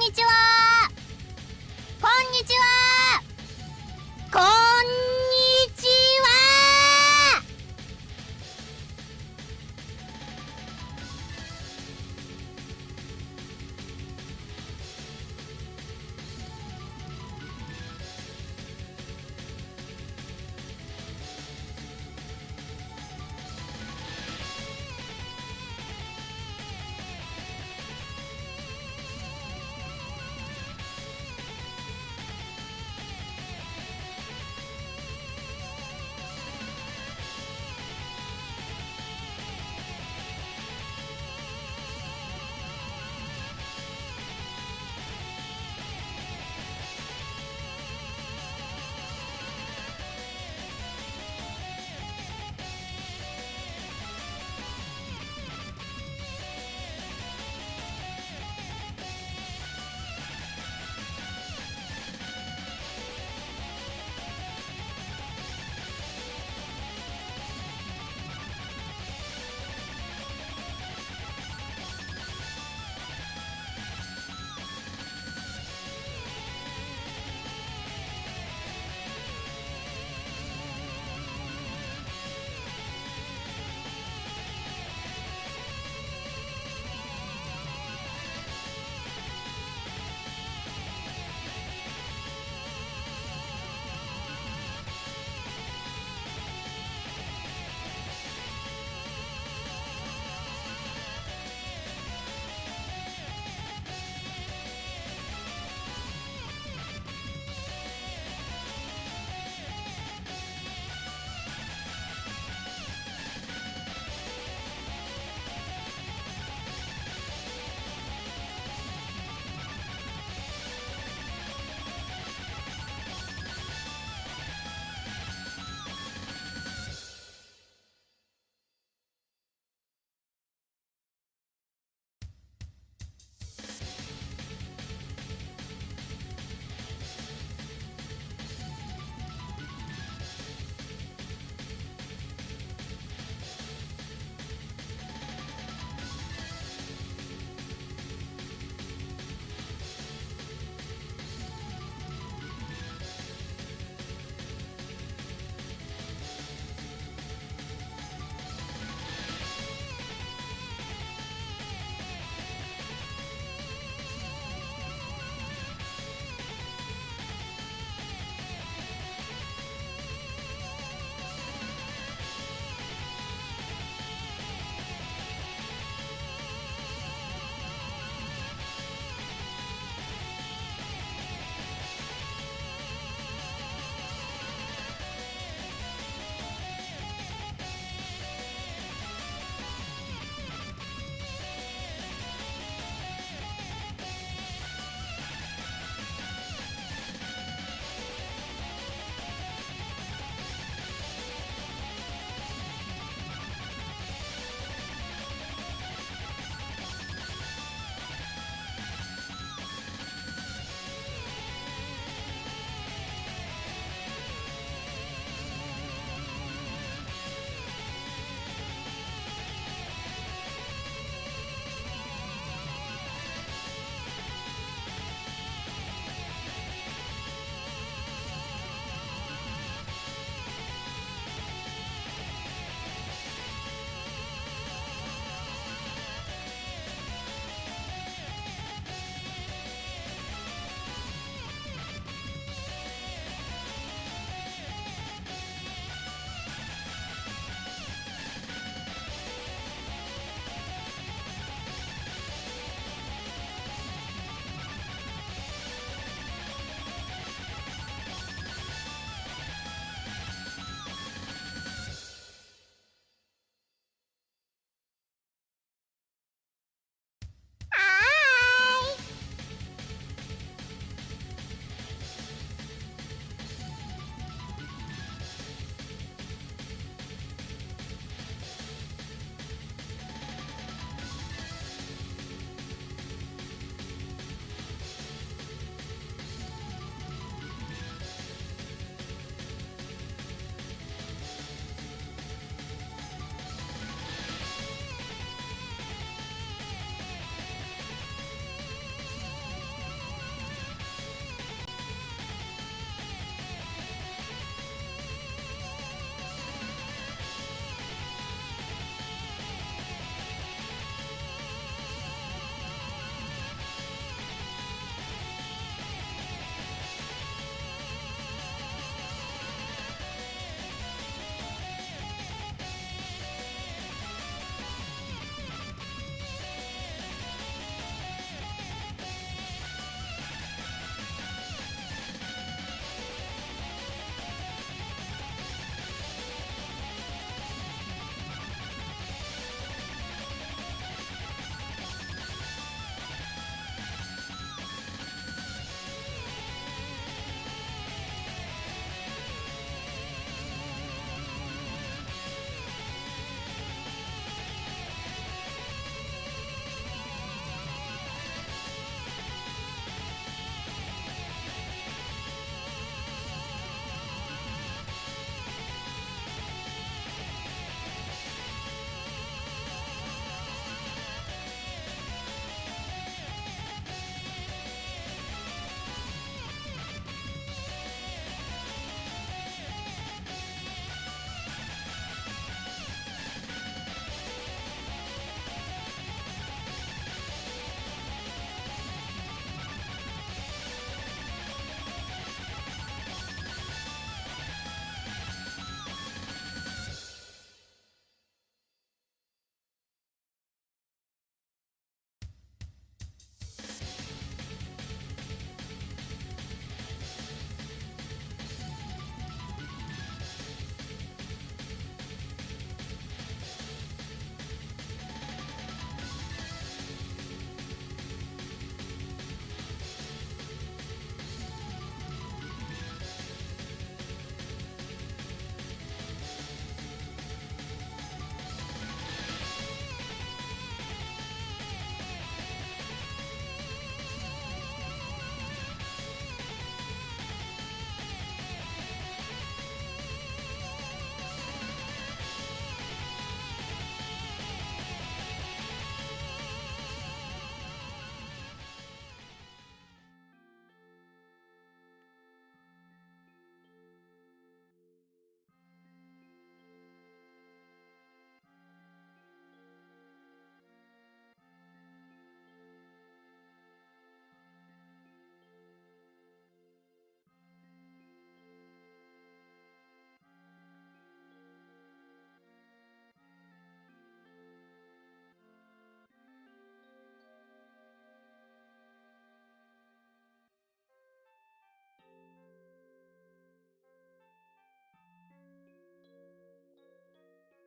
にちは。こんにちは。こんにちは。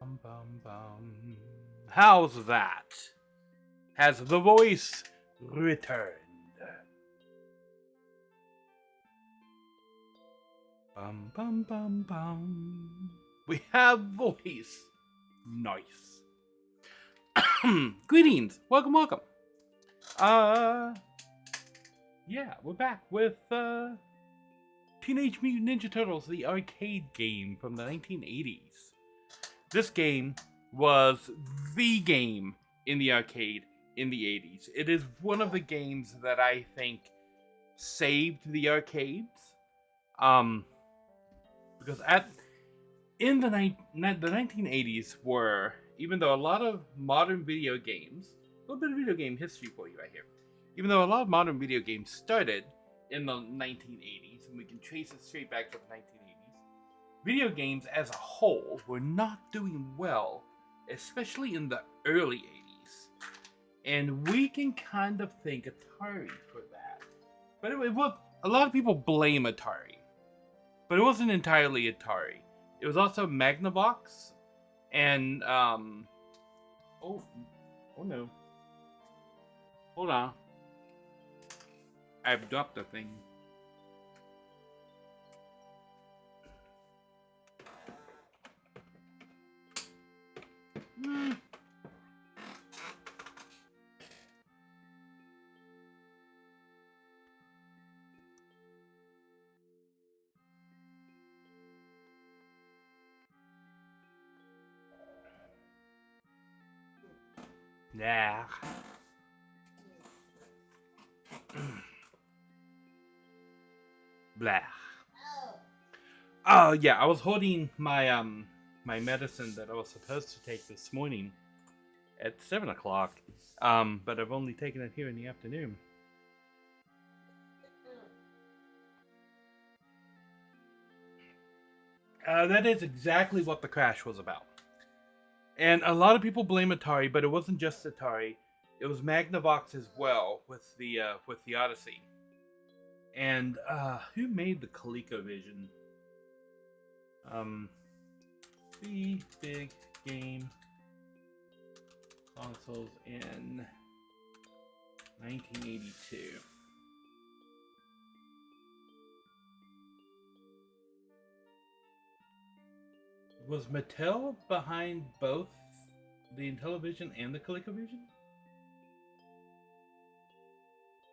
Bum, bum, bum. How's that? Has the voice returned? Bum, bum, bum, bum. We have voice. Nice. Greetings. Welcome, welcome. Yeah, we're back with, Teenage Mutant Ninja Turtles, the arcade game from the 1980s. This game was the game in the arcade in the 80s. It is one of the games that I think saved the arcades. Because in the 1980s were, even though a lot of modern video games, a little bit of video game history for you right here. Even though a lot of modern video games started in the 1980s, and we can trace it straight back to the 1980s, video games as a whole were not doing well, especially in the early 80s. And we can kind of thank Atari for that. But it was, a lot of people blame Atari. But it wasn't entirely Atari. It was also Magnavox and, oh no. Hold on. I've dropped the thing. Nah. Blah. Oh yeah, I was holding my my medicine that I was supposed to take this morning at 7 o'clock. But I've only taken it here in the afternoon. That is exactly what the crash was about. And a lot of people blame Atari, but it wasn't just Atari. It was Magnavox as well with the Odyssey. And who made the ColecoVision? The big game consoles in 1982. Was Mattel behind both the Intellivision and the ColecoVision?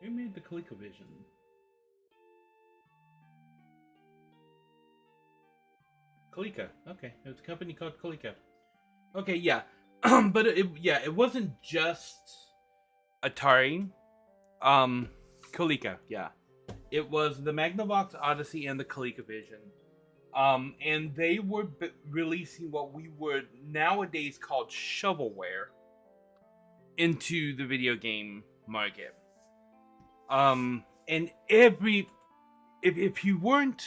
Who made the ColecoVision? Coleco. Okay, it was a company called Coleco. Okay, yeah, but it wasn't just Atari. Coleco, yeah, it was the Magnavox Odyssey and the ColecoVision. And they were releasing what we would nowadays call shovelware into the video game market. And if you weren't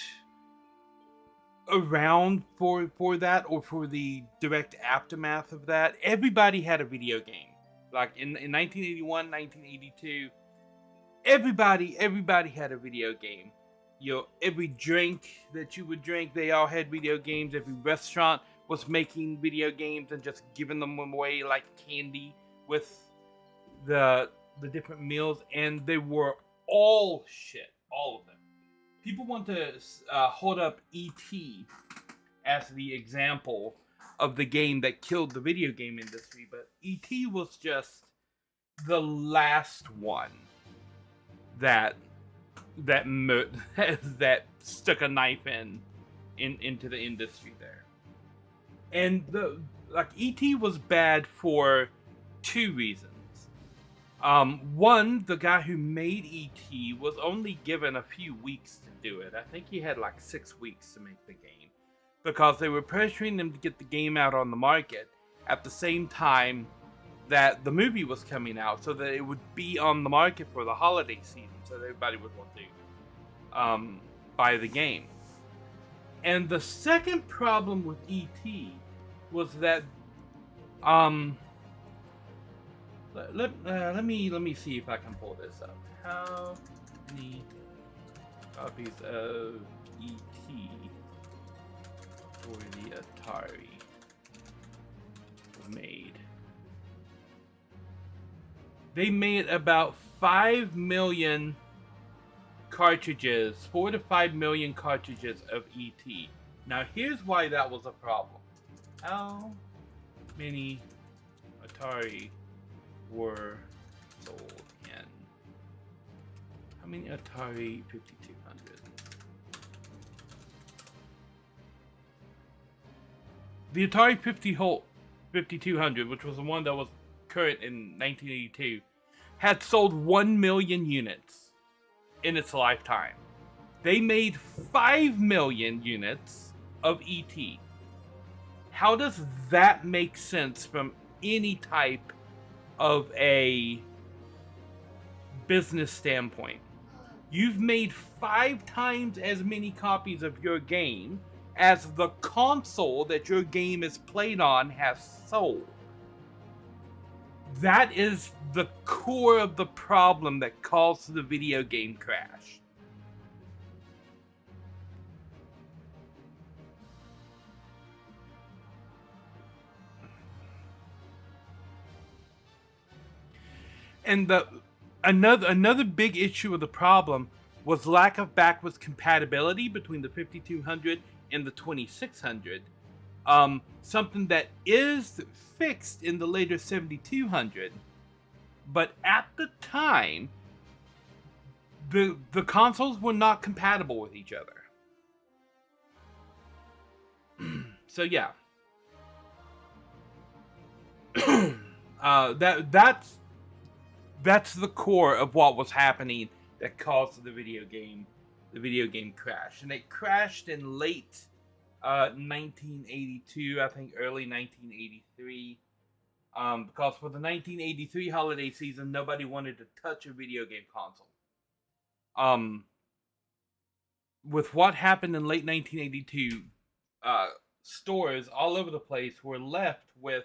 around for that, or for the direct aftermath of that, everybody had a video game. Like in 1981, 1982, everybody had a video game. You know, every drink that you would drink, they all had video games. Every restaurant was making video games and just giving them away like candy with the different meals, and they were all shit, all of them. People want to hold up E.T. as the example of the game that killed the video game industry, but E.T. was just the last one that stuck a knife into the industry there. And E.T. was bad for two reasons. One, the guy who made E.T. was only given a few weeks to do it. I think he had like 6 weeks to make the game, because they were pressuring him to get the game out on the market at the same time that the movie was coming out, so that it would be on the market for the holiday season, so that everybody would want to buy the game. And the second problem with E.T. was that let me see if I can pull this up. How many copies of E.T. for the Atari? made. They made about 5 million cartridges, 4 to 5 million cartridges of ET. Now here's why that was a problem. How many Atari were sold in? How many Atari 5200? The Atari 5200, which was the one that was current in 1982, had sold 1 million units in its lifetime. They made 5 million units of ET. How does that make sense from any type of a business standpoint? You've made 5 times as many copies of your game as the console that your game is played on has sold. That is the core of the problem that caused the video game crash. And another big issue of the problem was lack of backwards compatibility between the 5200 and the 2600. Something that is fixed in the later 7200, but at the time, the consoles were not compatible with each other. So yeah, that's the core of what was happening that caused the video game crash, and it crashed in late 1982, I think early 1983, because for the 1983 holiday season, nobody wanted to touch a video game console. With what happened in late 1982, stores all over the place were left with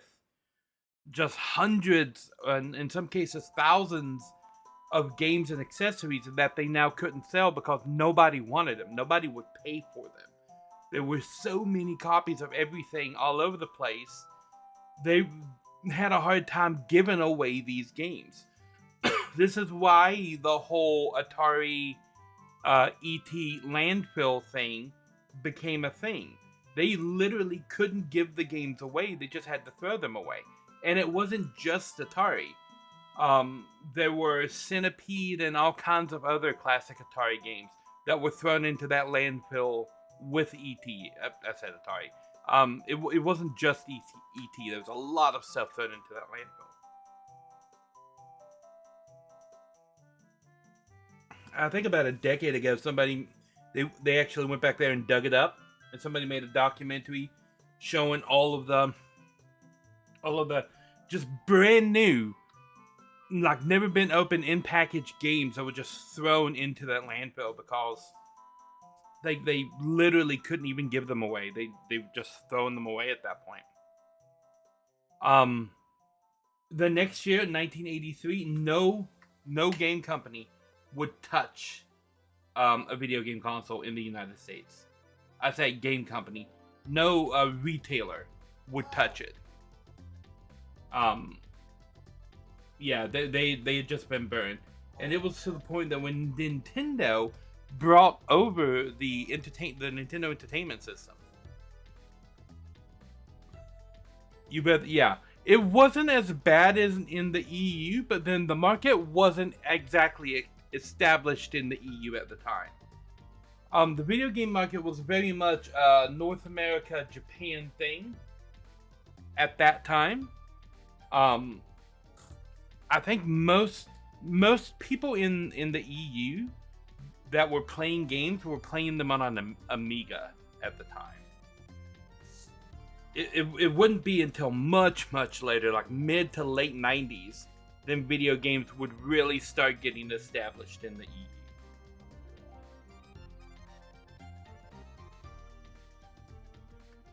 just hundreds, and in some cases thousands, of games and accessories that they now couldn't sell because nobody wanted them. Nobody would pay for them. There were so many copies of everything all over the place. They had a hard time giving away these games. This is why the whole Atari ET landfill thing became a thing. They literally couldn't give the games away. They just had to throw them away. And it wasn't just Atari. There were Centipede and all kinds of other classic Atari games that were thrown into that landfill with ET. I said Atari. It wasn't just ET. There was a lot of stuff thrown into that landfill. I think about a decade ago, they actually went back there and dug it up, and somebody made a documentary showing all of the just brand new, like never been opened in packaged games that were just thrown into that landfill because they literally couldn't even give them away. They were just throwing them away at that point. The next year, 1983, no game company would touch a video game console in the United States. I say game company. No retailer would touch it. Yeah, they had just been burned. And it was to the point that when Nintendo brought over the Nintendo Entertainment System, it wasn't as bad as in the EU, but then the market wasn't exactly established in the EU at the time. The video game market was very much a North America, Japan thing at that time. I think most people in the EU that were playing games were playing them on an Amiga at the time. It wouldn't be until much later, like mid to late 90s, then video games would really start getting established in the EU.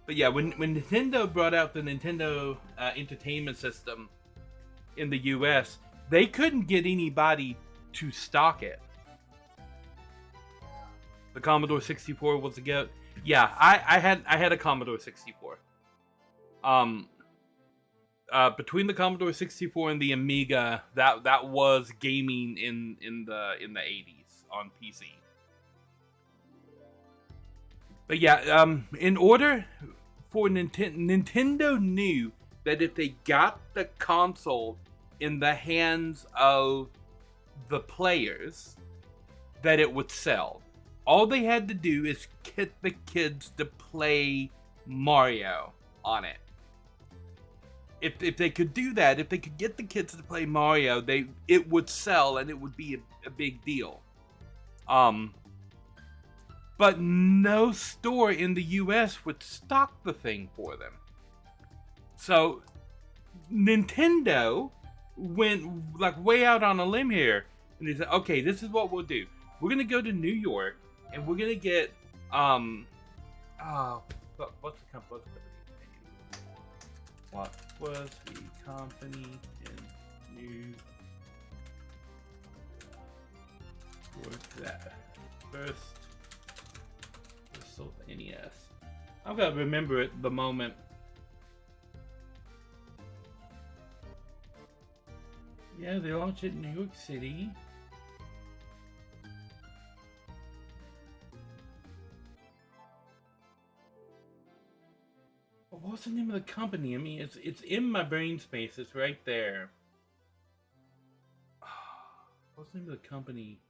But yeah, when Nintendo brought out the Nintendo Entertainment System in the US, they couldn't get anybody to stock it. The Commodore 64 was a go. Yeah, I had a Commodore 64. between the Commodore 64 and the Amiga, that was gaming in the 80s on PC. But yeah, in order for Nintendo knew that if they got the console in the hands of the players, that it would sell. All they had to do is get the kids to play Mario on it. If they could do that, if they could get the kids to play Mario, it would sell and it would be a big deal. But no store in the US would stock the thing for them. So Nintendo went like way out on a limb here, and they said, okay, this is what we'll do. We're gonna go to New York and we're gonna get what's the company name? What was the company in New York that first sold the NES? I've got to remember it the moment. Yeah, they launched it in New York City. What's the name of the company? I mean, it's in my brain space. It's right there. What's the name of the company?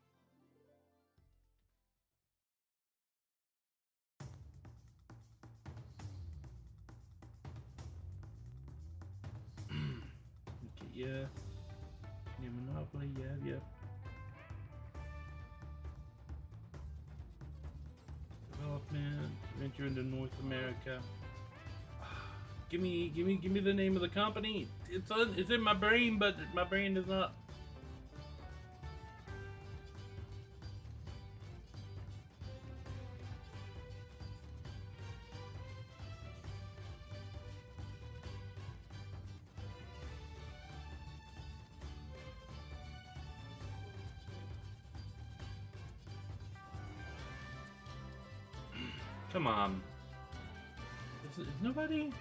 Okay, yeah. Yeah, Monopoly, yeah. Development, venture into North America. Give me the name of the company. It's in my brain, but my brain is not. Come on. Is nobody?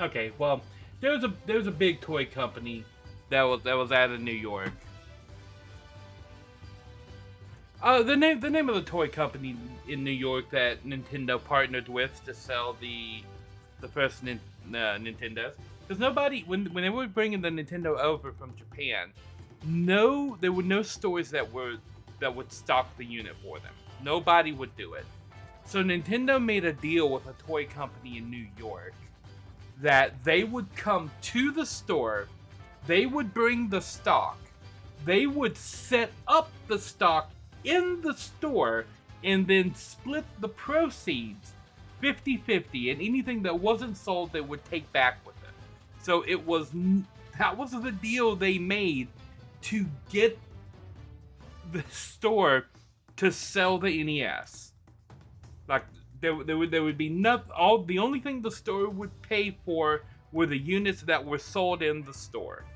Okay, well, there was a big toy company that was out of New York. The name of the toy company in New York that Nintendo partnered with to sell the first Nintendos, because nobody when they were bringing the Nintendo over from Japan, there were no stores that would stock the unit for them. Nobody would do it. So Nintendo made a deal with a toy company in New York that they would come to the store, they would bring the stock, they would set up the stock in the store, and then split the proceeds 50-50, and anything that wasn't sold they would take back with it. So that was the deal they made to get the store to sell the NES. Like, there would be nothing. The only thing the store would pay for were the units that were sold in the store,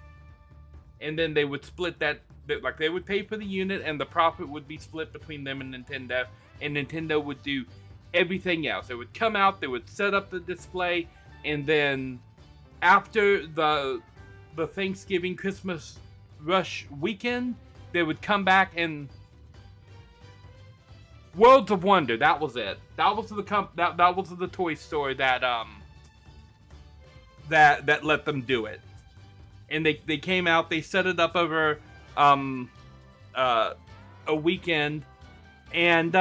and then they would split that. Like, they would pay for the unit, and the profit would be split between them and Nintendo would do everything else. It would come out, they would set up the display, and then after the Thanksgiving Christmas rush weekend, they would come back and Worlds of Wonder, that was it. That was the toy store that let them do it. And they came out, they set it up over a weekend, and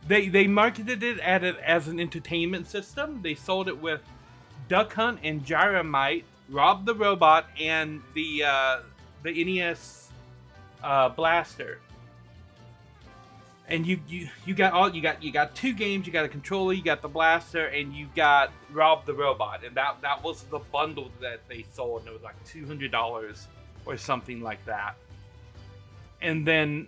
they marketed it as an entertainment system. They sold it with Duck Hunt and Gyromite, Rob the Robot, and the NES Blaster. And you got two games. You got a controller, you got the blaster, and you got Rob the Robot, and that was the bundle that they sold, and it was like $200 or something like that. And then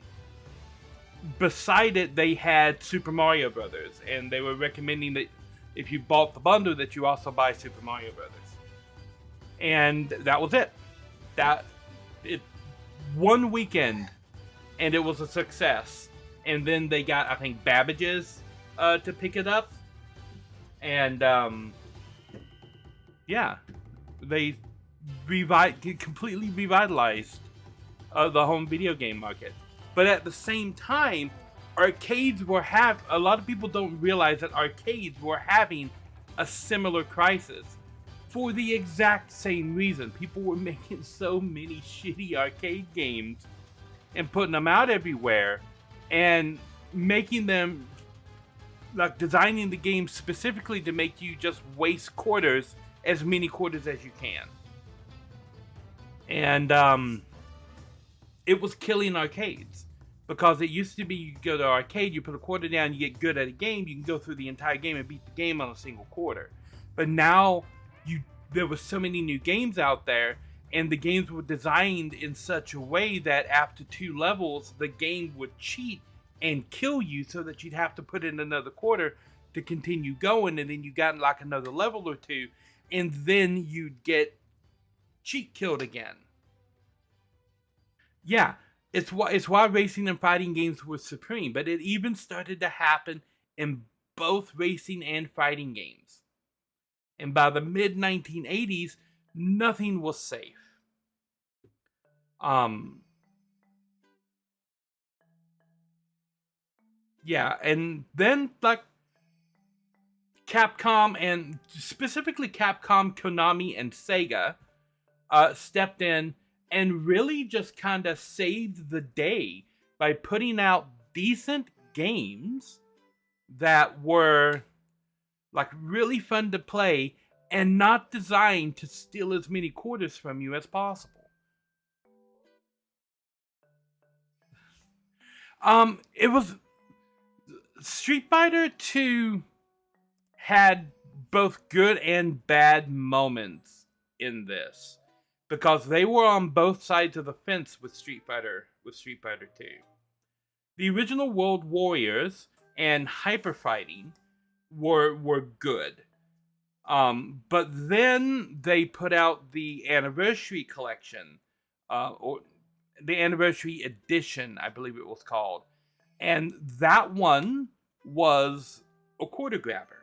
beside it, they had Super Mario Brothers, and they were recommending that if you bought the bundle, that you also buy Super Mario Brothers. And that was it. One weekend, and it was a success. And then they got, I think, Babbage's to pick it up. And, yeah. They completely revitalized the home video game market. But at the same time, arcades were a lot of people don't realize that arcades were having a similar crisis. For the exact same reason. People were making so many shitty arcade games and putting them out everywhere. And making them, like, designing the game specifically to make you just waste quarters, as many quarters as you can. And it was killing arcades. Because it used to be you go to an arcade, you put a quarter down, you get good at a game, you can go through the entire game and beat the game on a single quarter. But now, there were so many new games out there, and the games were designed in such a way that after 2 levels, the game would cheat and kill you so that you'd have to put in another quarter to continue going, and then you got like another level or 2, and then you'd get cheat killed again. Yeah, it's why racing and fighting games were supreme, but it even started to happen in both racing and fighting games. And by the mid-1980s, nothing was safe. Yeah, and then, like, Capcom, and specifically Capcom, Konami, and Sega stepped in and really just kind of saved the day by putting out decent games that were, like, really fun to play and not designed to steal as many quarters from you as possible. It was Street Fighter 2 had both good and bad moments in this, because they were on both sides of the fence with Street Fighter 2. The original World Warriors and Hyper Fighting were good. But then they put out the Anniversary Collection, or the Anniversary Edition, I believe it was called. And that one was a quarter grabber.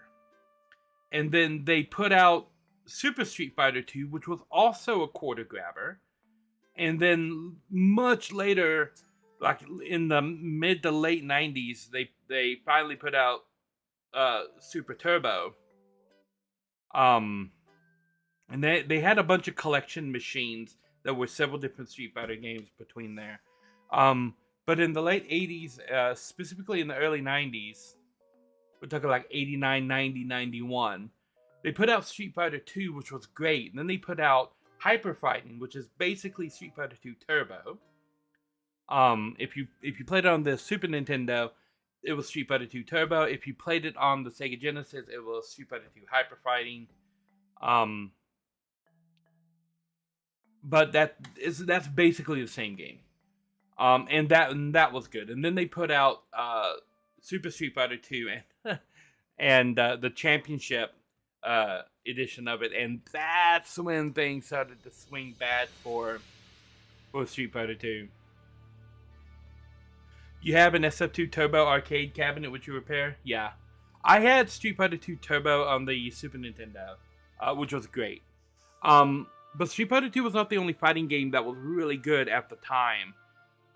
And then they put out Super Street Fighter 2, which was also a quarter grabber. And then much later, like in the mid to late 90s, they finally put out Super Turbo. And they had a bunch of collection machines that were several different Street Fighter games between there. But in the late 80s, specifically in the early 90s, we're talking like 89, 90, 91, they put out Street Fighter 2, which was great. And then they put out Hyper Fighting, which is basically Street Fighter 2 Turbo. If you played it on the Super Nintendo, it was Street Fighter 2 Turbo. If you played it on the Sega Genesis, it was Street Fighter 2 Hyper Fighting. But that's basically the same game. And that was good. And then they put out Super Street Fighter 2 and the Championship edition of it, and that's when things started to swing bad for Street Fighter 2. You have an SF2 Turbo arcade cabinet which you repair? Yeah. I had Street Fighter 2 Turbo on the Super Nintendo, which was great. But Street Fighter 2 was not the only fighting game that was really good at the time.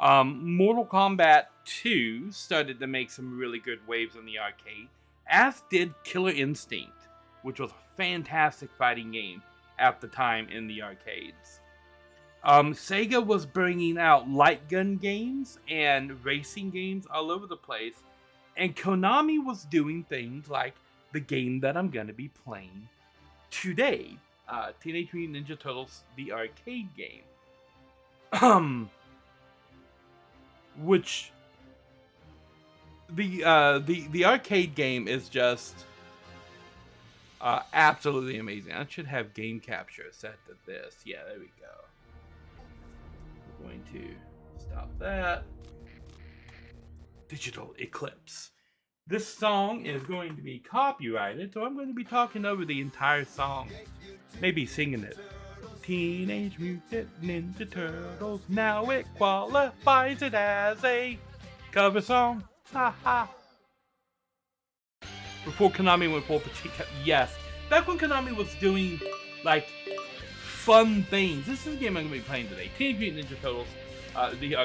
Mortal Kombat 2 started to make some really good waves in the arcade, as did Killer Instinct, which was a fantastic fighting game at the time in the arcades. Sega was bringing out light gun games and racing games all over the place, and Konami was doing things like the game that I'm going to be playing today, Teenage Mutant Ninja Turtles, the arcade game. Which the arcade game is just absolutely amazing. I should have game capture set to this. Yeah, there we go. We're going to stop that. Digital Eclipse. This song is going to be copyrighted, so I'm going to be talking over the entire song. Maybe singing it. Teenage Mutant Ninja Turtles, now it qualifies it as a cover song. Ha ha. Before Konami went full Pachika, yes. Back when Konami was doing, like, fun things. This is the game I'm going to be playing today. Teenage Mutant Ninja Turtles,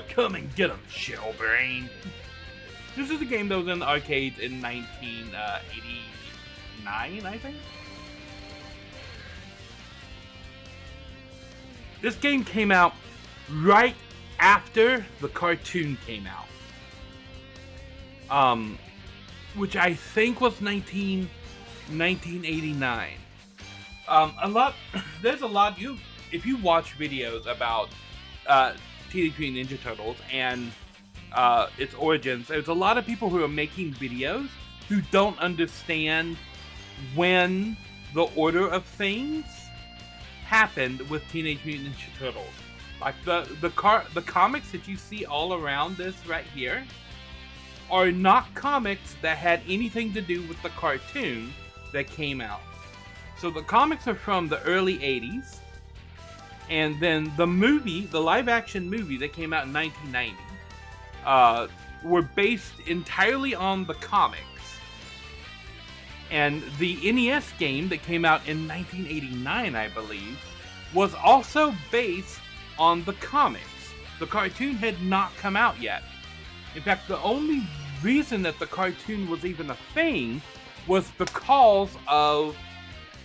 Come and Get 'em, Shellbrain. This is a game that was in the arcades in 1989, I think? This game came out right after the cartoon came out. Which I think was 1989. There's a lot, if you watch videos about Teenage Mutant Ninja Turtles and its origins, there's a lot of people who are making videos who don't understand when the order of things happened with Teenage Mutant Ninja Turtles. Like the comics that you see all around this right here are not comics that had anything to do with the cartoon that came out. So the comics are from the early 80s, and then the movie, the live action movie that came out in 1990, were based entirely on the comics. And the NES game that came out in 1989, I believe, was also based on the comics. The cartoon had not come out yet. In fact, the only reason that the cartoon was even a thing was because of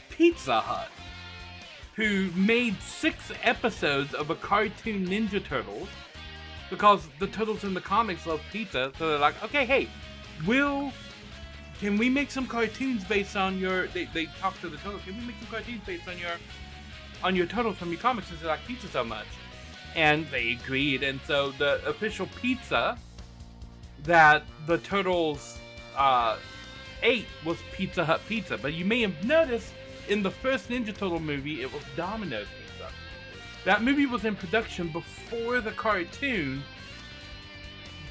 Pizza Hut, who made 6 episodes of a cartoon Ninja Turtles, because the Turtles in the comics love pizza, so they're like, okay, hey, can we make some cartoons based on your, they talk to the Turtles, can we make some cartoons based on your Turtles from your comics since they like pizza so much? And they agreed, and so the official pizza that the Turtles ate was Pizza Hut pizza. But you may have noticed in the first Ninja Turtle movie, it was Domino's pizza. That movie was in production before the cartoon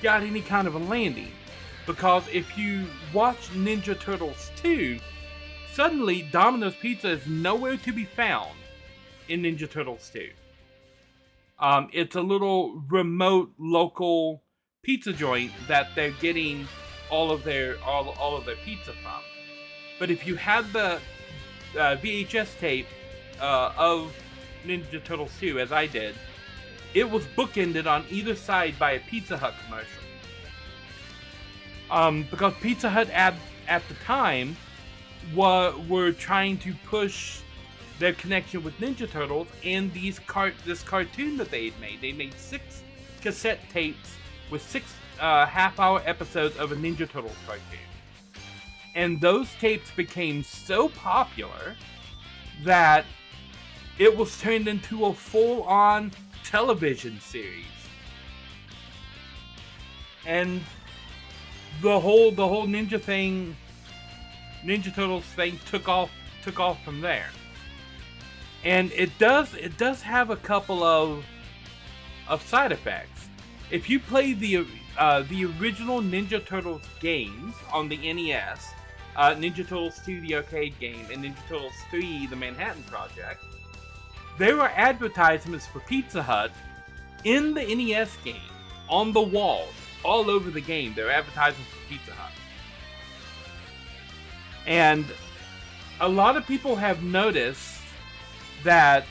got any kind of a landing. Because if you watch Ninja Turtles 2, suddenly Domino's pizza is nowhere to be found in Ninja Turtles 2. It's a little remote local pizza joint that they're getting all of their pizza from. But if you had the VHS tape of Ninja Turtles 2, as I did, it was bookended on either side by a Pizza Hut commercial. Because Pizza Hut at the time were trying to push their connection with Ninja Turtles and this cartoon that they had made. They made 6 cassette tapes with 6 half-hour episodes of a Ninja Turtles cartoon. And those tapes became so popular that it was turned into a full-on television series. And the whole Ninja Turtles thing took off from there. And it does have a couple of side effects. If you play the original Ninja Turtles games on the NES, Ninja Turtles 2, the arcade game, and Ninja Turtles 3, the Manhattan Project, there were advertisements for Pizza Hut in the NES game, on the walls, all over the game. There were advertisements for Pizza Hut. And a lot of people have noticed that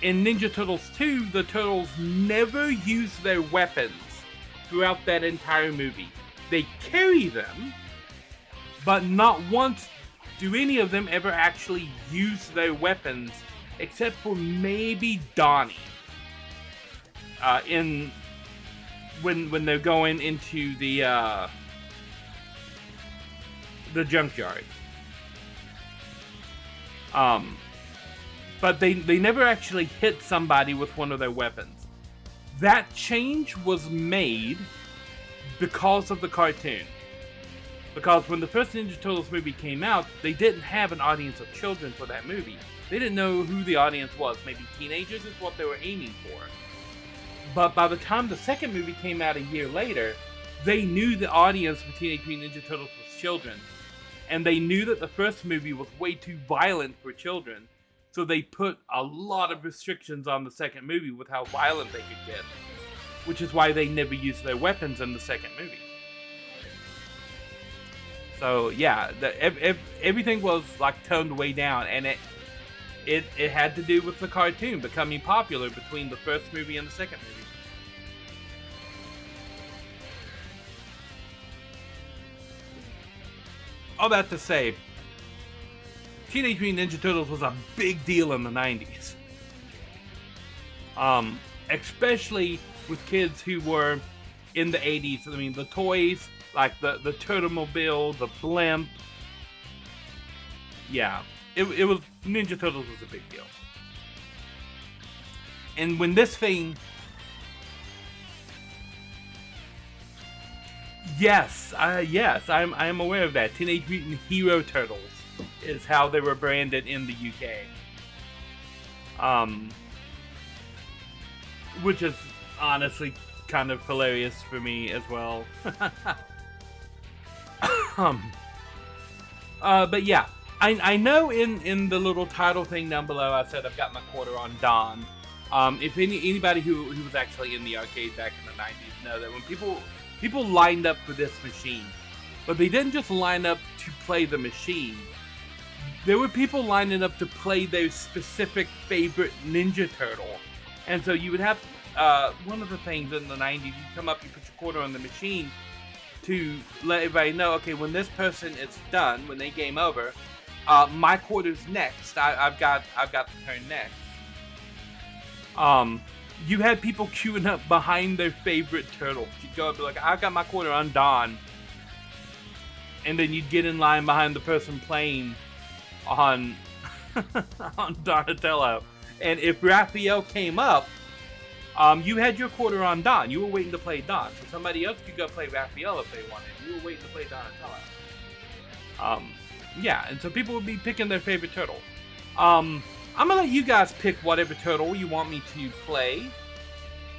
in Ninja Turtles 2, the Turtles never use their weapons throughout that entire movie. They carry them, but not once do any of them ever actually use their weapons, except for maybe Donnie. When they're going into the junkyard. But they never actually hit somebody with one of their weapons. That change was made because of the cartoon. Because when the first Ninja Turtles movie came out, they didn't have an audience of children for that movie. They didn't know who the audience was. Maybe teenagers is what they were aiming for. But by the time the second movie came out a year later, they knew the audience for Teenage Mutant Ninja Turtles was children. And they knew that the first movie was way too violent for children. So they put a lot of restrictions on the second movie with how violent they could get. Which is why they never used their weapons in the second movie. So yeah, everything was like toned way down, and it had to do with the cartoon becoming popular between the first movie and the second movie. All that to say, Teenage Mutant Ninja Turtles was a big deal in the 90s. Especially with kids who were in the 80s. I mean, the toys, like the Turtlemobile, the blimp. Yeah, it was, Ninja Turtles was a big deal. And when this thing... Yes, I'm aware of that. Teenage Mutant Hero Turtles is how they were branded in the UK. Which is honestly kind of hilarious for me as well. But yeah, I know in the little title thing down below I said I've got my quarter on Don. If anybody who was actually in the arcade back in the 90s know that when people lined up for this machine, but they didn't just line up to play the machine. There were people lining up to play their specific favorite Ninja Turtle. And so you would have, one of the things in the 90s, you come up, you put your quarter on the machine to let everybody know, okay, when this person is done, when they game over, my quarter's next. I've got the turn next. You had people queuing up behind their favorite turtle. You'd go up and be like, I've got my quarter on Don. And then you'd get in line behind the person playing on on Donatello. And if Raphael came up, you had your quarter on Don. You were waiting to play Don. So somebody else could go play Raphael if they wanted. You were waiting to play Donatello. Yeah, and so people would be picking their favorite turtle. I'm gonna let you guys pick whatever turtle you want me to play.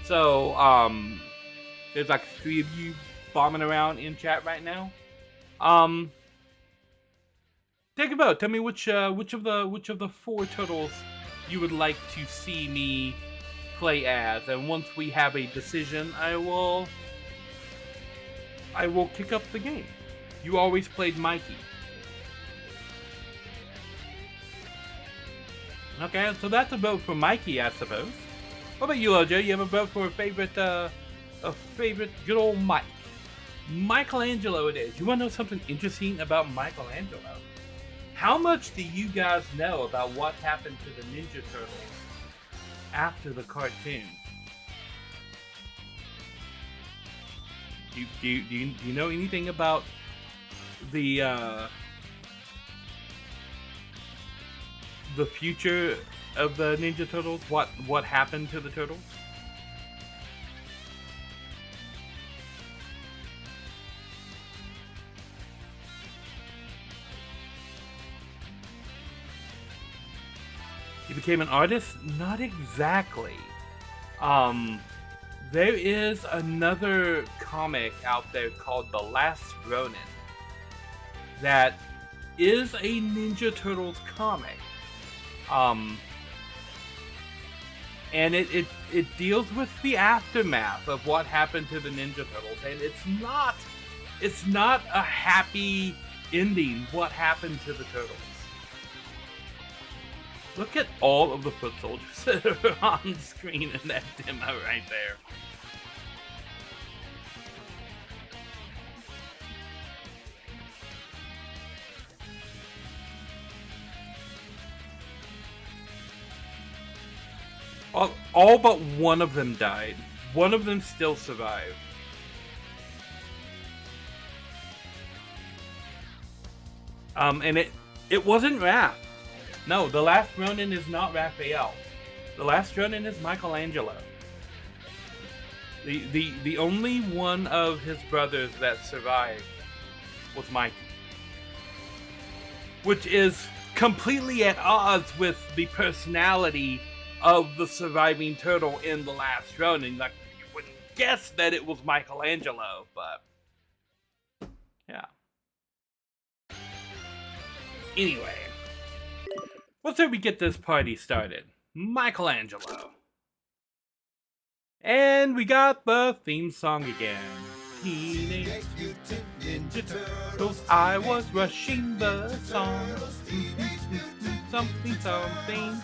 So, there's like 3 of you bombing around in chat right now. Take a vote. Tell me which of the 4 turtles you would like to see me play as, and once we have a decision, I will kick up the game. You always played Mikey. Okay, so that's a vote for Mikey, I suppose. What about you, LJ? You have a vote for a favorite good old Mike. Michelangelo it is. You want to know something interesting about Michelangelo? How much do you guys know about what happened to the Ninja Turtles after the cartoon? Do you know anything about the future of the Ninja Turtles? What happened to the Turtles? He became an artist? Not exactly. There is another comic out there called The Last Ronin that is a Ninja Turtles comic. And it deals with the aftermath of what happened to the Ninja Turtles, and it's not a happy ending. What happened to the Turtles? Look at all of the foot soldiers that are on screen in that demo right there. All but one of them died. One of them still survived. And it wasn't Raph. No, the last Ronin is not Raphael. The last Ronin is Michelangelo. The only one of his brothers that survived was Mikey. Which is completely at odds with the personality of the surviving turtle in the last Ronin. Like, you wouldn't guess that it was Michelangelo, but yeah. Anyway, let's say we get this party started. Michelangelo. And we got the theme song again. Teenage Mutant Ninja Turtles, I was rushing the song. Something, something.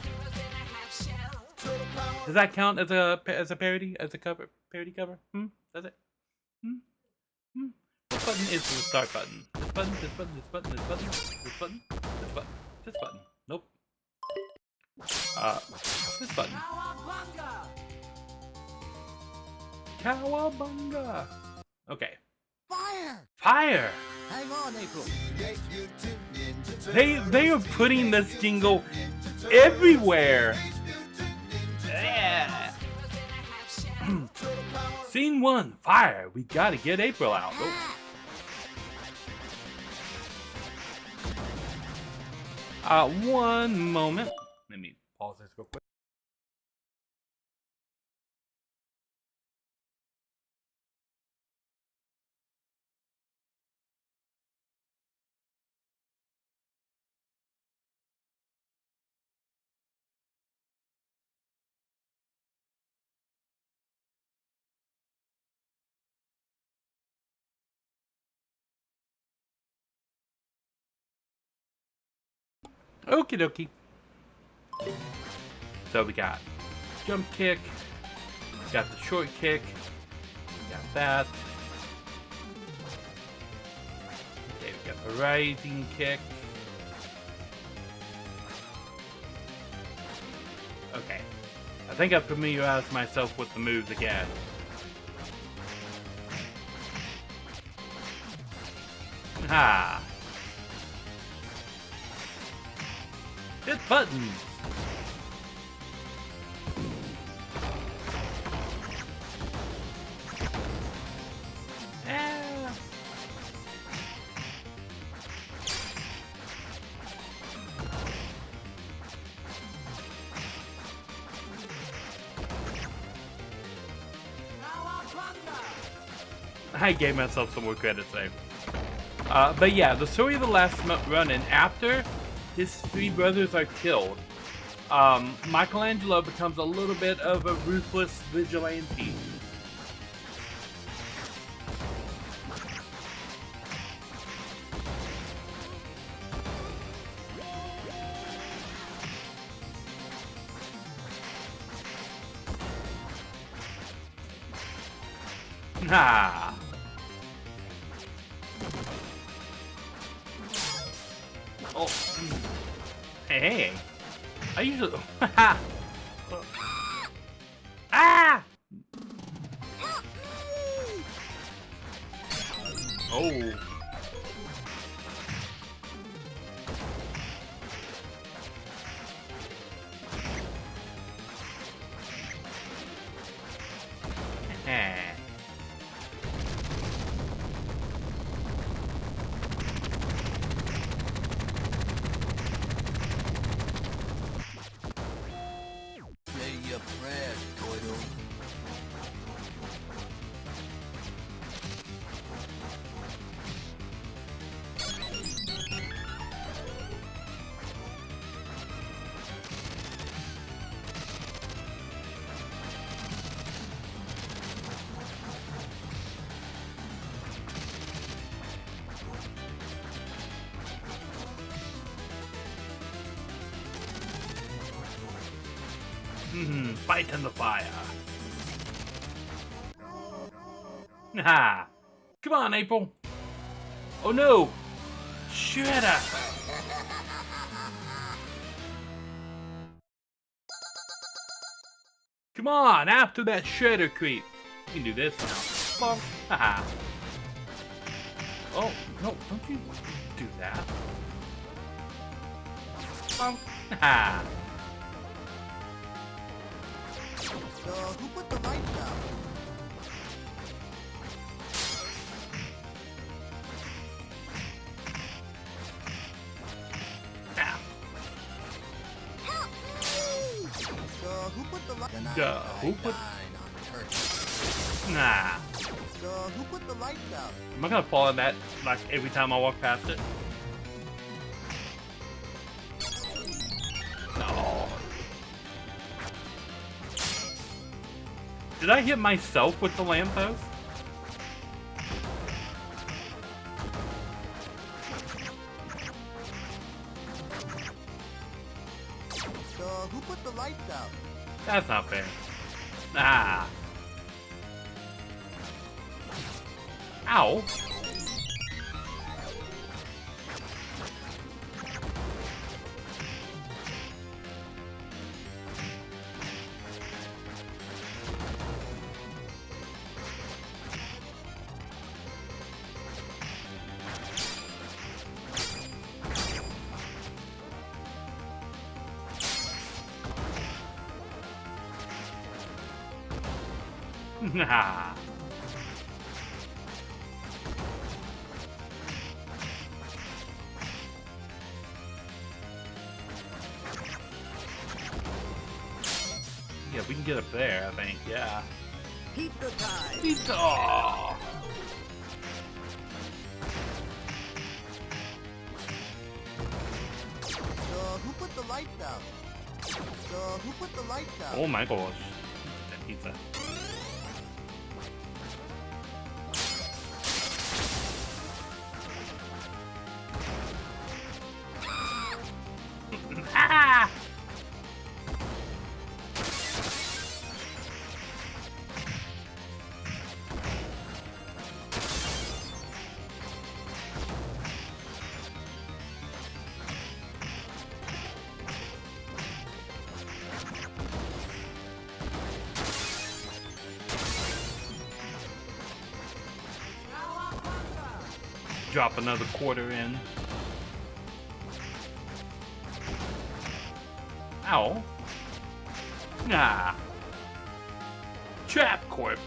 Does that count as a parody? As a cover? Parody cover? Does it? What button is the start button? This button, this button, this button, this button, this button, this button, this button. Nope. This button. Cowabunga. Okay. Fire! Fire! Hang on, April. They are putting this jingle everywhere. Yeah. Scene 1, fire. We gotta get April out. Oh. One moment. Let me pause this real quick. Okie dokie. So we got jump kick, got the short kick, got that. Okay, we got the rising kick. Okay, I think I familiarized myself with the moves again. Ha! Hit buttons! Ah. I gave myself some more credit there. But yeah, the story of the last Ronin, after his three brothers are killed, Michelangelo becomes a little bit of a ruthless vigilante. Ha! Oh. Hey. I usually... Ah! Oh. Fight in the fire. Ha! Come on, April. Oh no! Shredder! Come on, after that Shredder creep. You can do this now. Bonk. Haha. Oh, no, don't you do that. Bonk. Haha. Who put the lights down? Who put? Dine on turkey. Nah. Who put the lights out? Am I gonna fall in that like every time I walk past it? No. Did I hit myself with the lamppost? Who put the lights out? That's not fair. Ah. Ow. Nah. Yeah, we can get up there, I think. Yeah. Keep the time. Pizza. Oh. Who put the lights out? Who put the lights out? Oh my gosh. That pizza. Ah! Drop another quarter in. Ow. Nah. Trap Corp.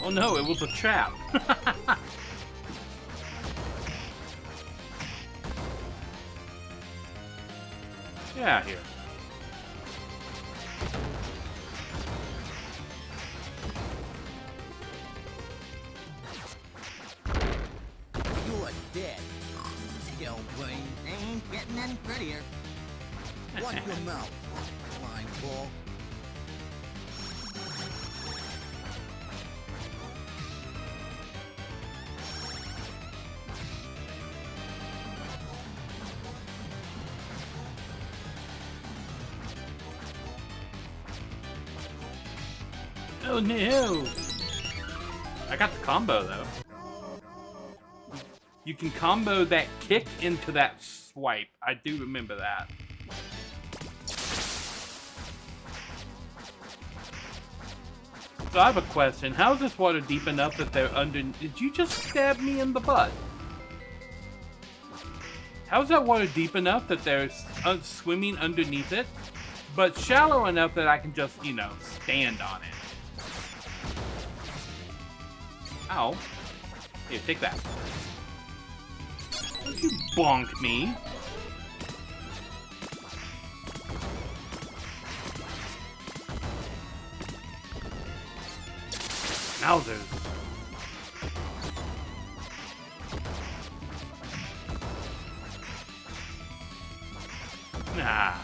Oh no, it was a trap. Get out of here. You are dead. Yo, brain, they ain't getting any prettier. Watch your mouth, flying ball. Oh no! I got the combo though. You can combo that kick into that swipe. I do remember that. So I have a question. How is this water deep enough that they're under... Did you just stab me in the butt? How is that water deep enough that they're swimming underneath it, but shallow enough that I can just, you know, stand on it? Ow. Here, take that. Don't you bonk me. Mausers. Nah.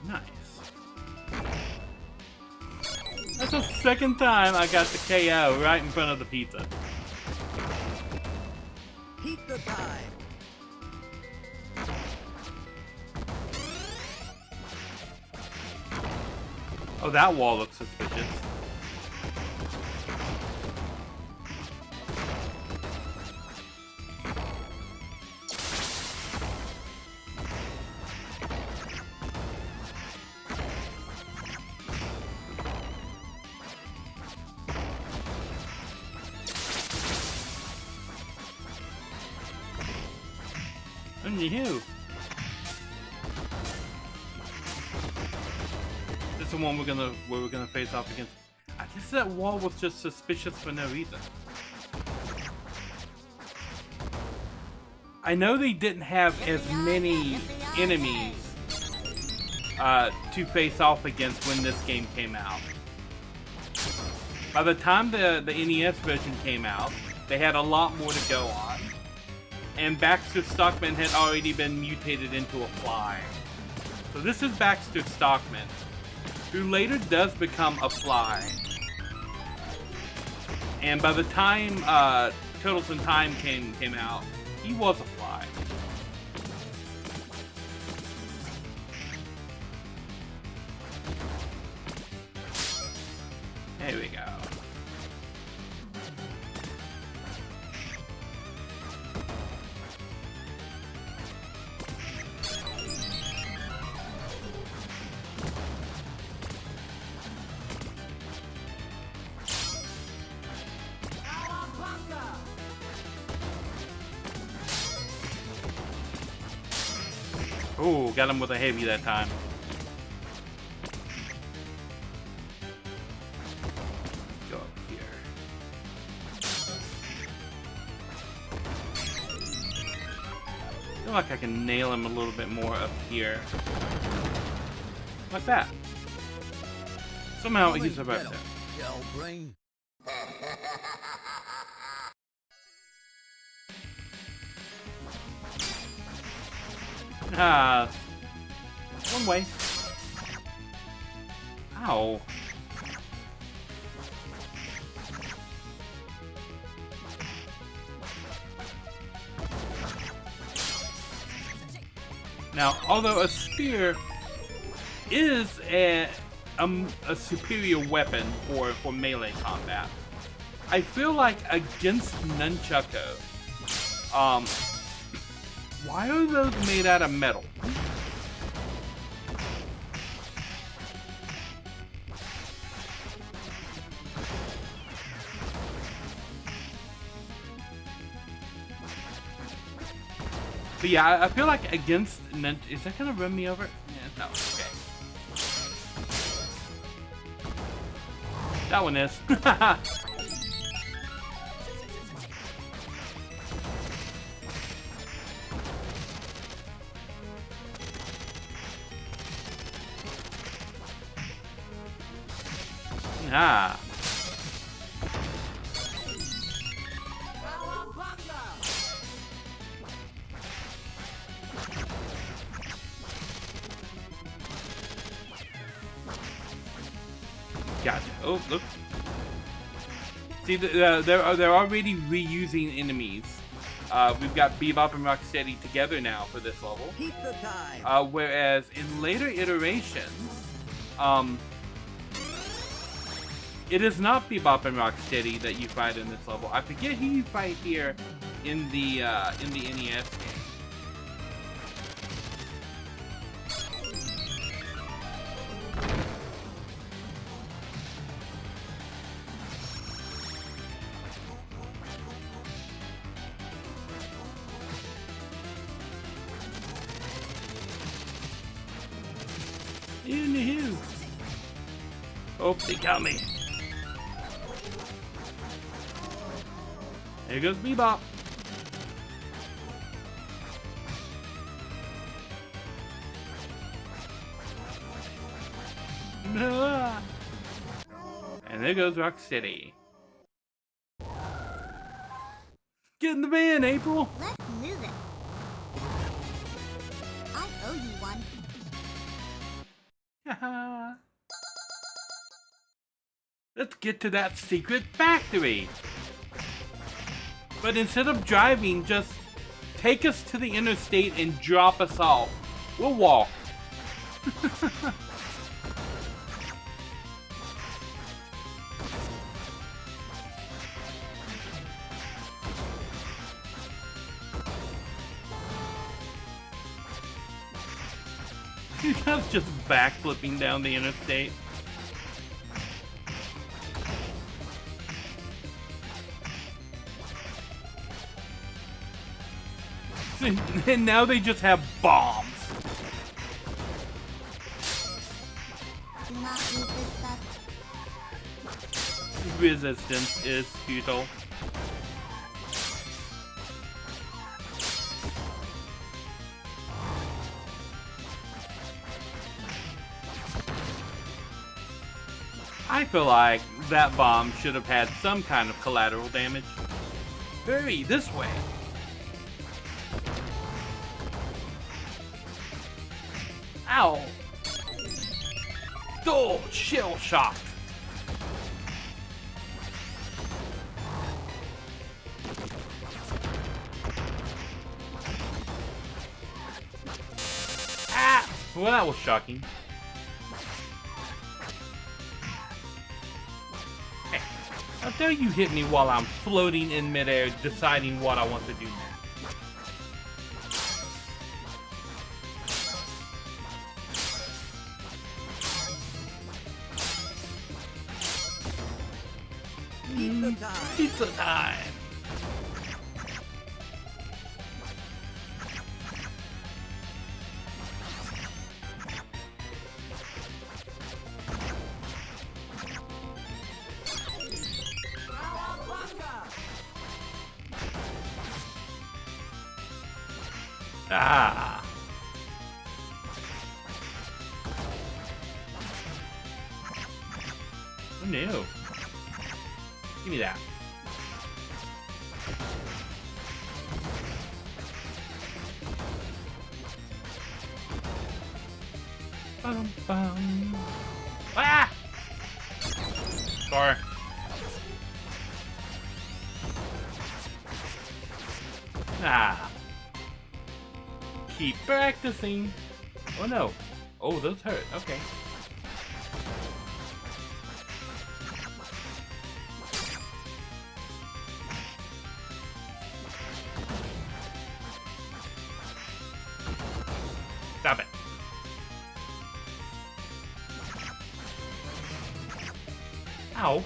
Nice. That's the second time I got the KO right in front of the pizza. Keep the time. Oh, that wall looks suspicious. Anywho. This the one where we're gonna face off against. I guess that wall was just suspicious for no reason. I know they didn't have as many enemies to face off against when this game came out. By the time the NES version came out, they had a lot more to go on. And Baxter Stockman had already been mutated into a fly. So this is Baxter Stockman, who later does become a fly. And by the time Turtles in Time came out, he was a fly. There we go. Ooh, got him with a heavy that time. Go up here. I feel like I can nail him a little bit more up here. Like that. Somehow he's about that. Brain. Ah, one way. Ow. Now, although a spear is a superior weapon for melee combat, I feel like against Nunchako, why are those made out of metal? But yeah, I feel like against is that gonna run me over? Yeah, no, okay. That one is. Ah. Gotcha. Oh, look. See, they're already reusing enemies. We've got Bebop and Rocksteady together now for this level. Whereas in later iterations, it is not Bebop and Rocksteady that you fight in this level. I forget who you fight here in the NES game. In the hill. Oh, they got me. There goes Bebop. And there goes Rocksteady. Get in the van, April. Let's move it. I owe you one. Let's get to that secret factory. But instead of driving, just take us to the interstate and drop us off. We'll walk. You guys just backflipping down the interstate. And now they just have bombs. Do not resistance is futile. I feel like that bomb should have had some kind of collateral damage. Hurry, this way! Ow! Oh, shell shocked! Ah! Well, that was shocking. Hey, how dare you hit me while I'm floating in midair deciding what I want to do next? Pizza time! Ah! Oh no! Give me that. Bum, bum. Ah! Sorry. Ah. Keep practicing. Oh no. Oh, those hurt. Okay. Stop it. Ow.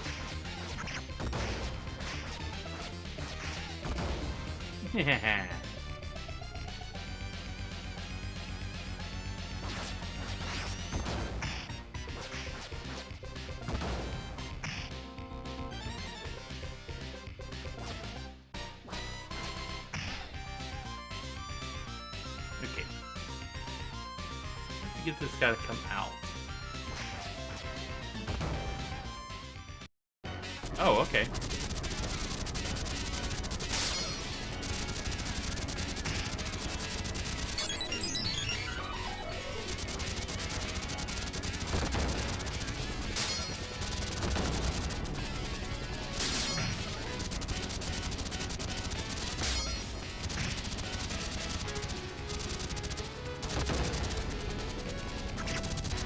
Okay. Let's get this guy to come out. Oh, okay.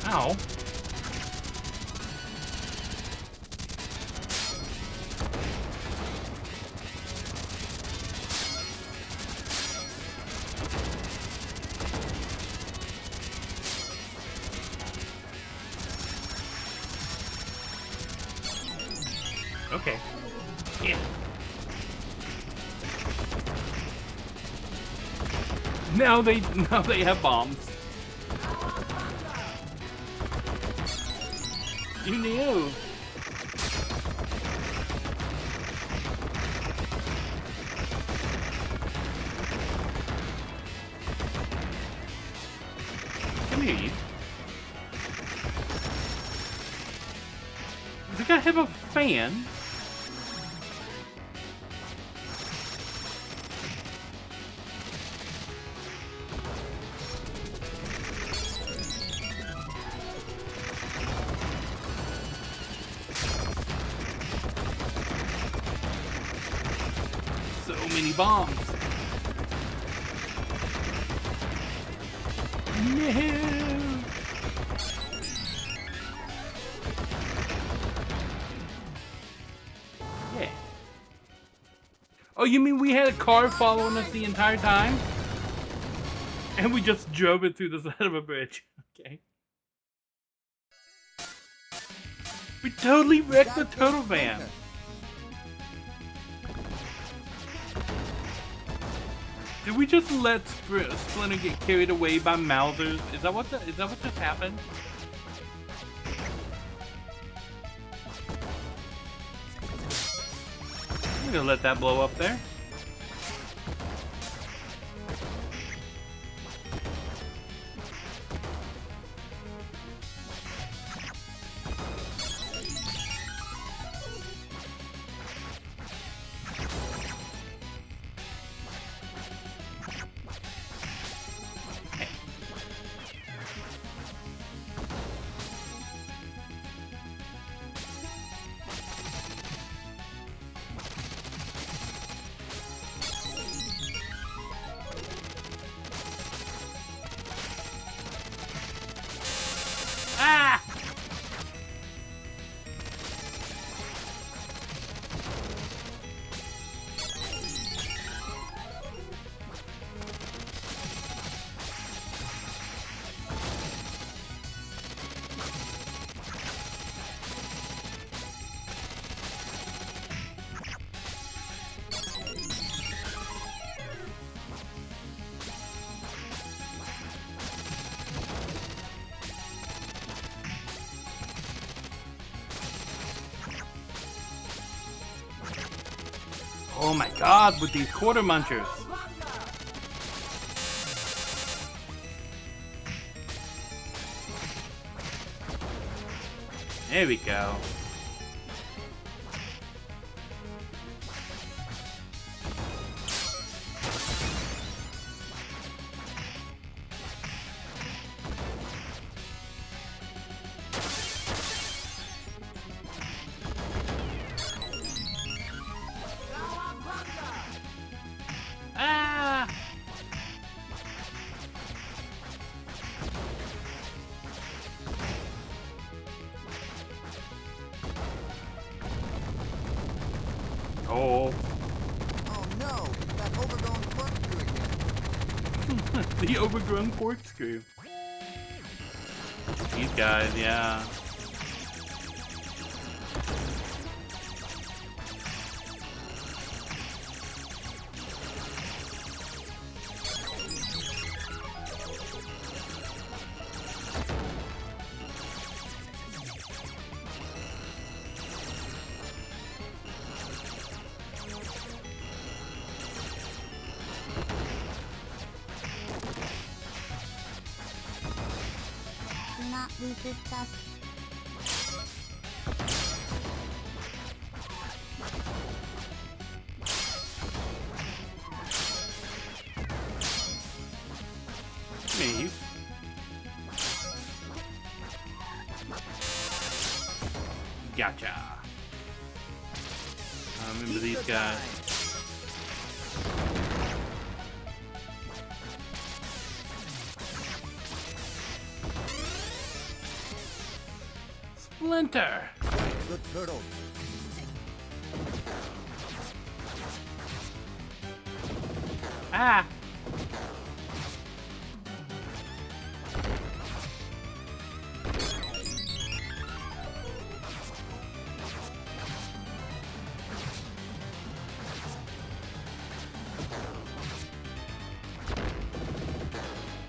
Ow. Okay. Yeah. Now they have bombs. You knew. Come here, you. Does the guy have a fan? So many bombs. No. Yeah. Oh, you mean we had a car following us the entire time? And we just drove it through the side of a bridge. Okay. We totally wrecked the turtle van. Did we just let Splinter get carried away by Mousers? Is that what just happened? I'm gonna let that blow up there. Ah! Oh my god, with these quarter munchers. There we go. Ah! Oh. Oh no, that overgrown corkscrew again. The overgrown corkscrew. These guys, yeah. Not lose stuff. Me. Gotcha. I remember these guys. Splinter. Good turtle. Ah.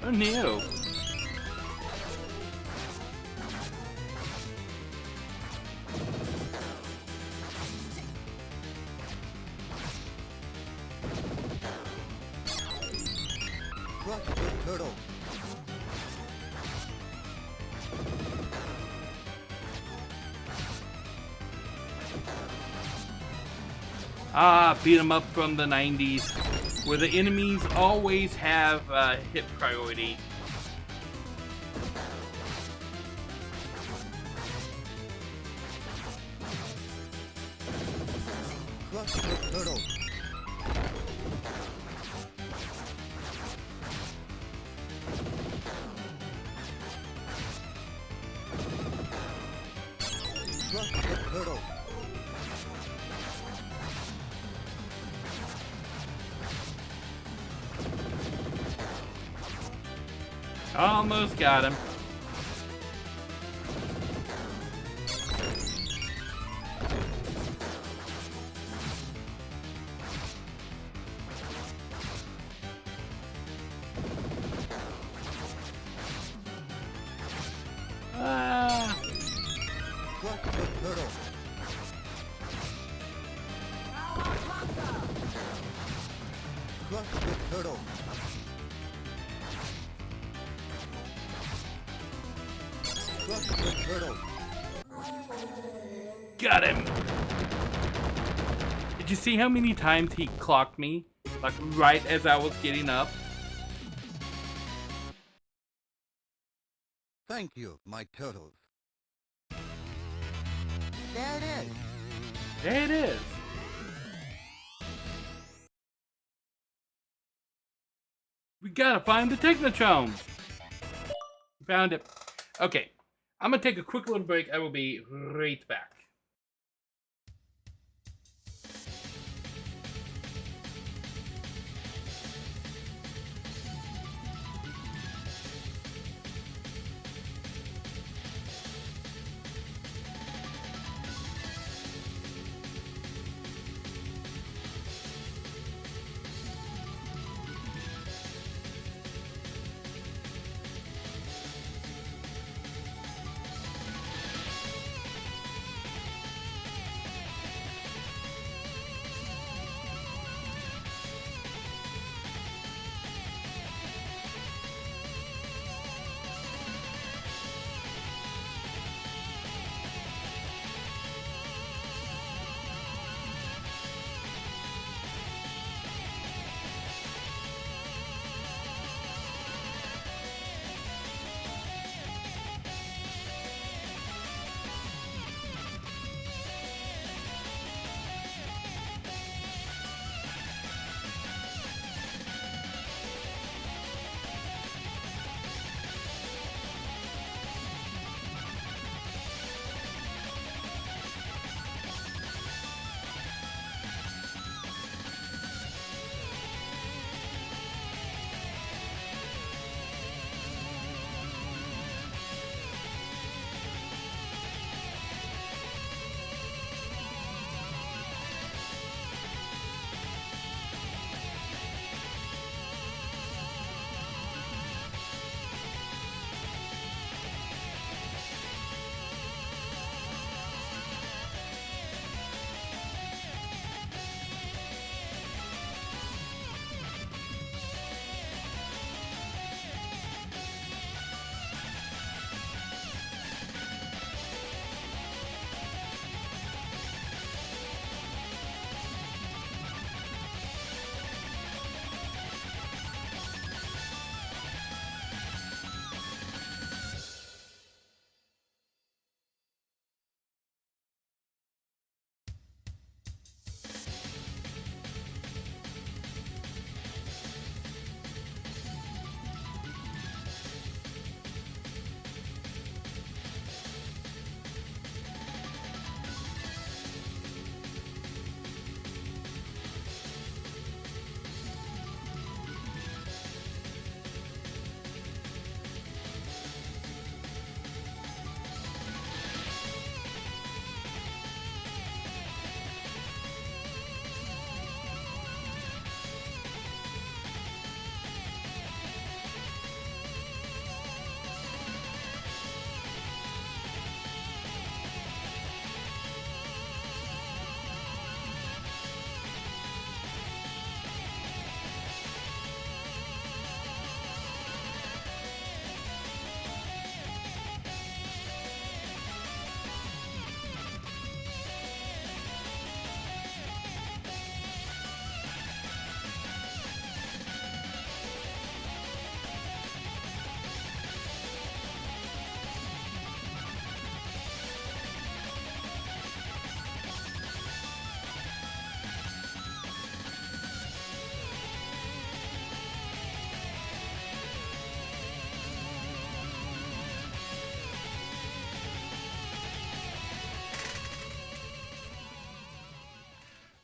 Oh no. Crush good turtle. Ah, beat 'em up from the 90s, where the enemies always have hit priority. Crush good turtle. Crush good turtle. Almost got him. Ah. Crush good turtle. turtle. Crush the turtle. Got him! Did you see how many times he clocked me? Like right as I was getting up? Thank you, my turtles. There it is. There it is. We gotta find the Technotron. Found it. Okay, I'm gonna take a quick little break. I will be right back.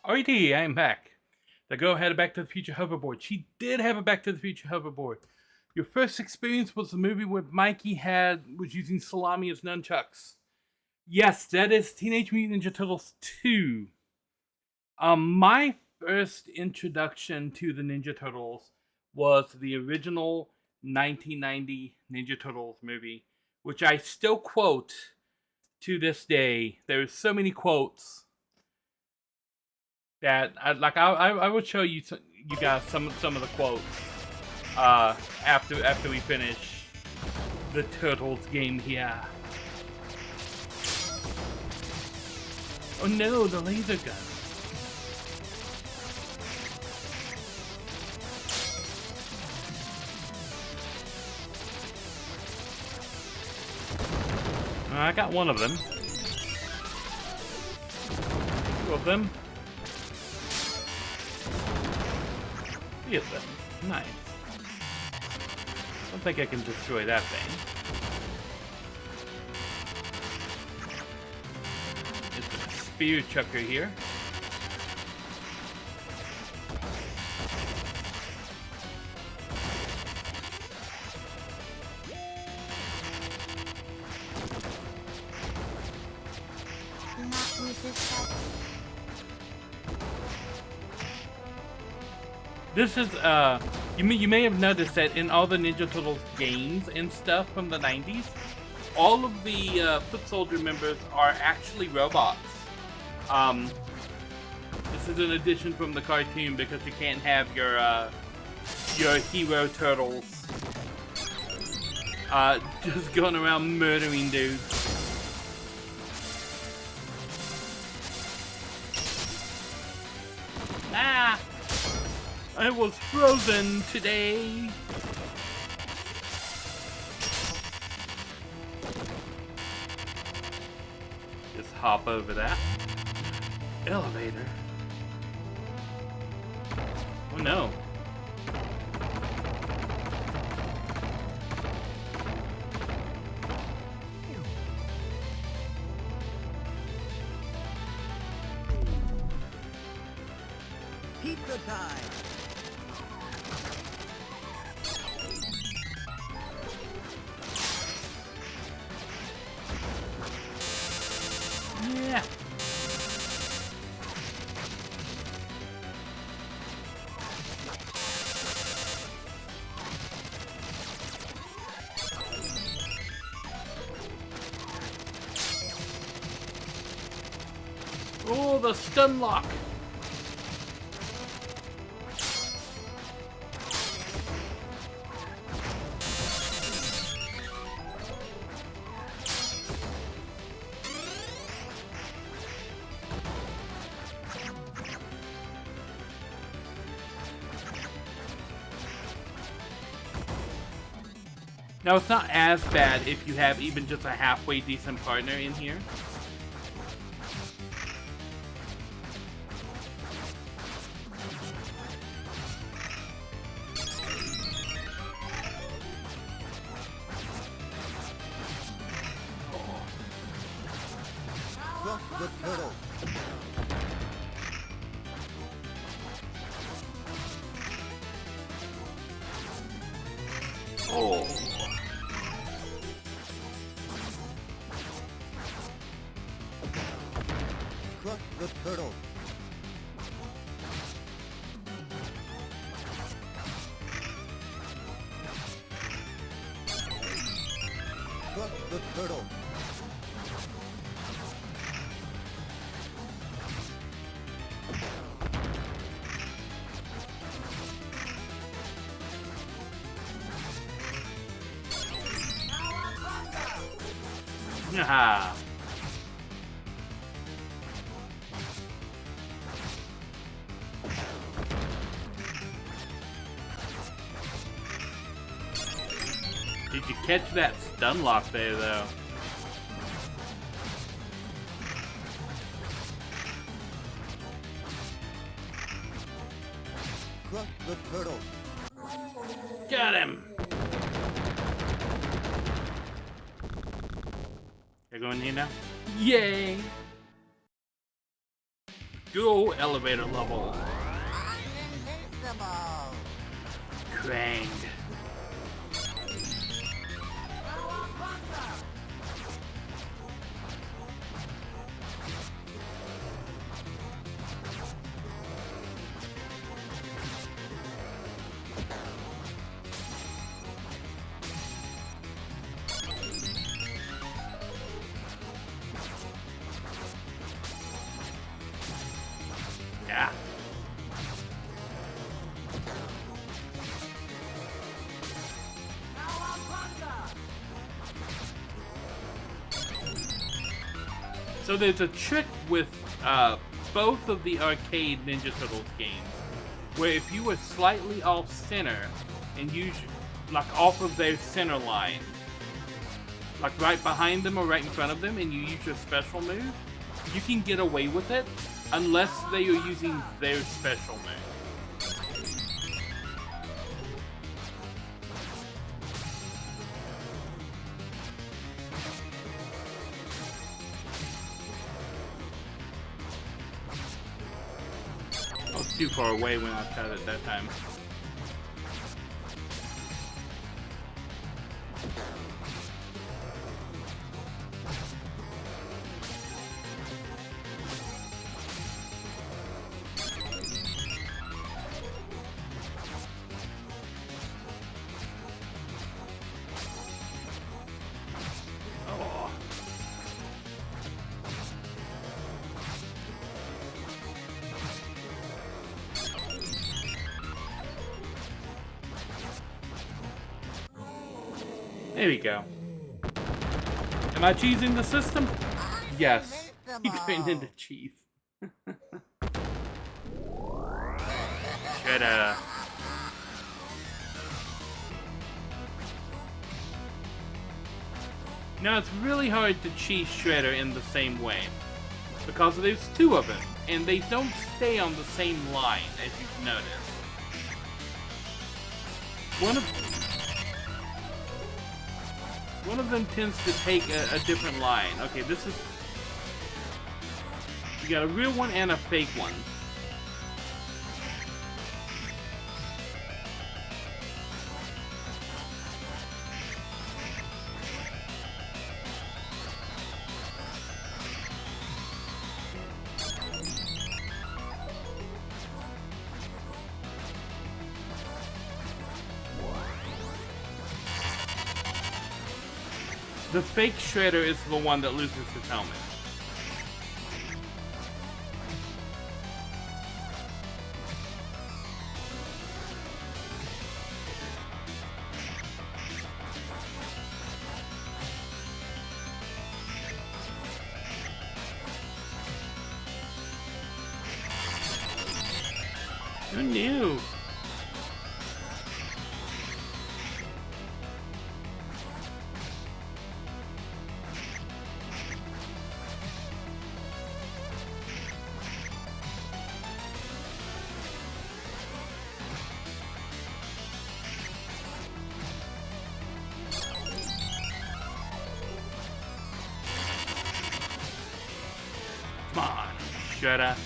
Alrighty, I am back. The girl had a Back to the Future hoverboard. She did have a Back to the Future hoverboard. Your first experience was the movie where Mikey was using salami as nunchucks. Yes, that is Teenage Mutant Ninja Turtles 2. My first introduction to the Ninja Turtles was the original 1990 Ninja Turtles movie, which I still quote to this day. There's so many quotes that I would show you. you guys some of the quotes after we finish the Turtles game here. Oh no, the laser gun. I got one of them. Two of them. Three of them. Nice. Don't think I can destroy that thing. It's a spear chucker here. This is, you may have noticed that in all the Ninja Turtles games and stuff from the 90s, all of the foot soldier members are actually robots. This is an addition from the cartoon because you can't have your hero turtles just going around murdering dudes. Ah! I was frozen today. Just hop over that. Elevator. Oh no. Pizza time. Yeah. Oh, the stun lock. Now, it's not as bad if you have even just a halfway decent partner in here. Crush the turtle. Oh. Crush the turtle. Crush the turtle. Ah. Did you catch that stun lock there, though? Crush the turtle. Got him! They're going here now? Yay! Go elevator level. I'm invincible. Krang. Yeah. So there's a trick with both of the arcade Ninja Turtles games, where if you were slightly off center and use like off of their center line, like right behind them or right in front of them, and you use your special move, you can get away with it unless they are using their special move. I was too far away when I tried it that time. There we go. Am I cheesing the system? Yes. He turned into cheese. Shredder. Now it's really hard to cheese Shredder in the same way, because there's two of them, and they don't stay on the same line, as you've noticed. One of them tends to take a different line. Okay, this is... You got a real one and a fake one. The fake Shredder is the one that loses his helmet. Who knew? Come on, Shredder.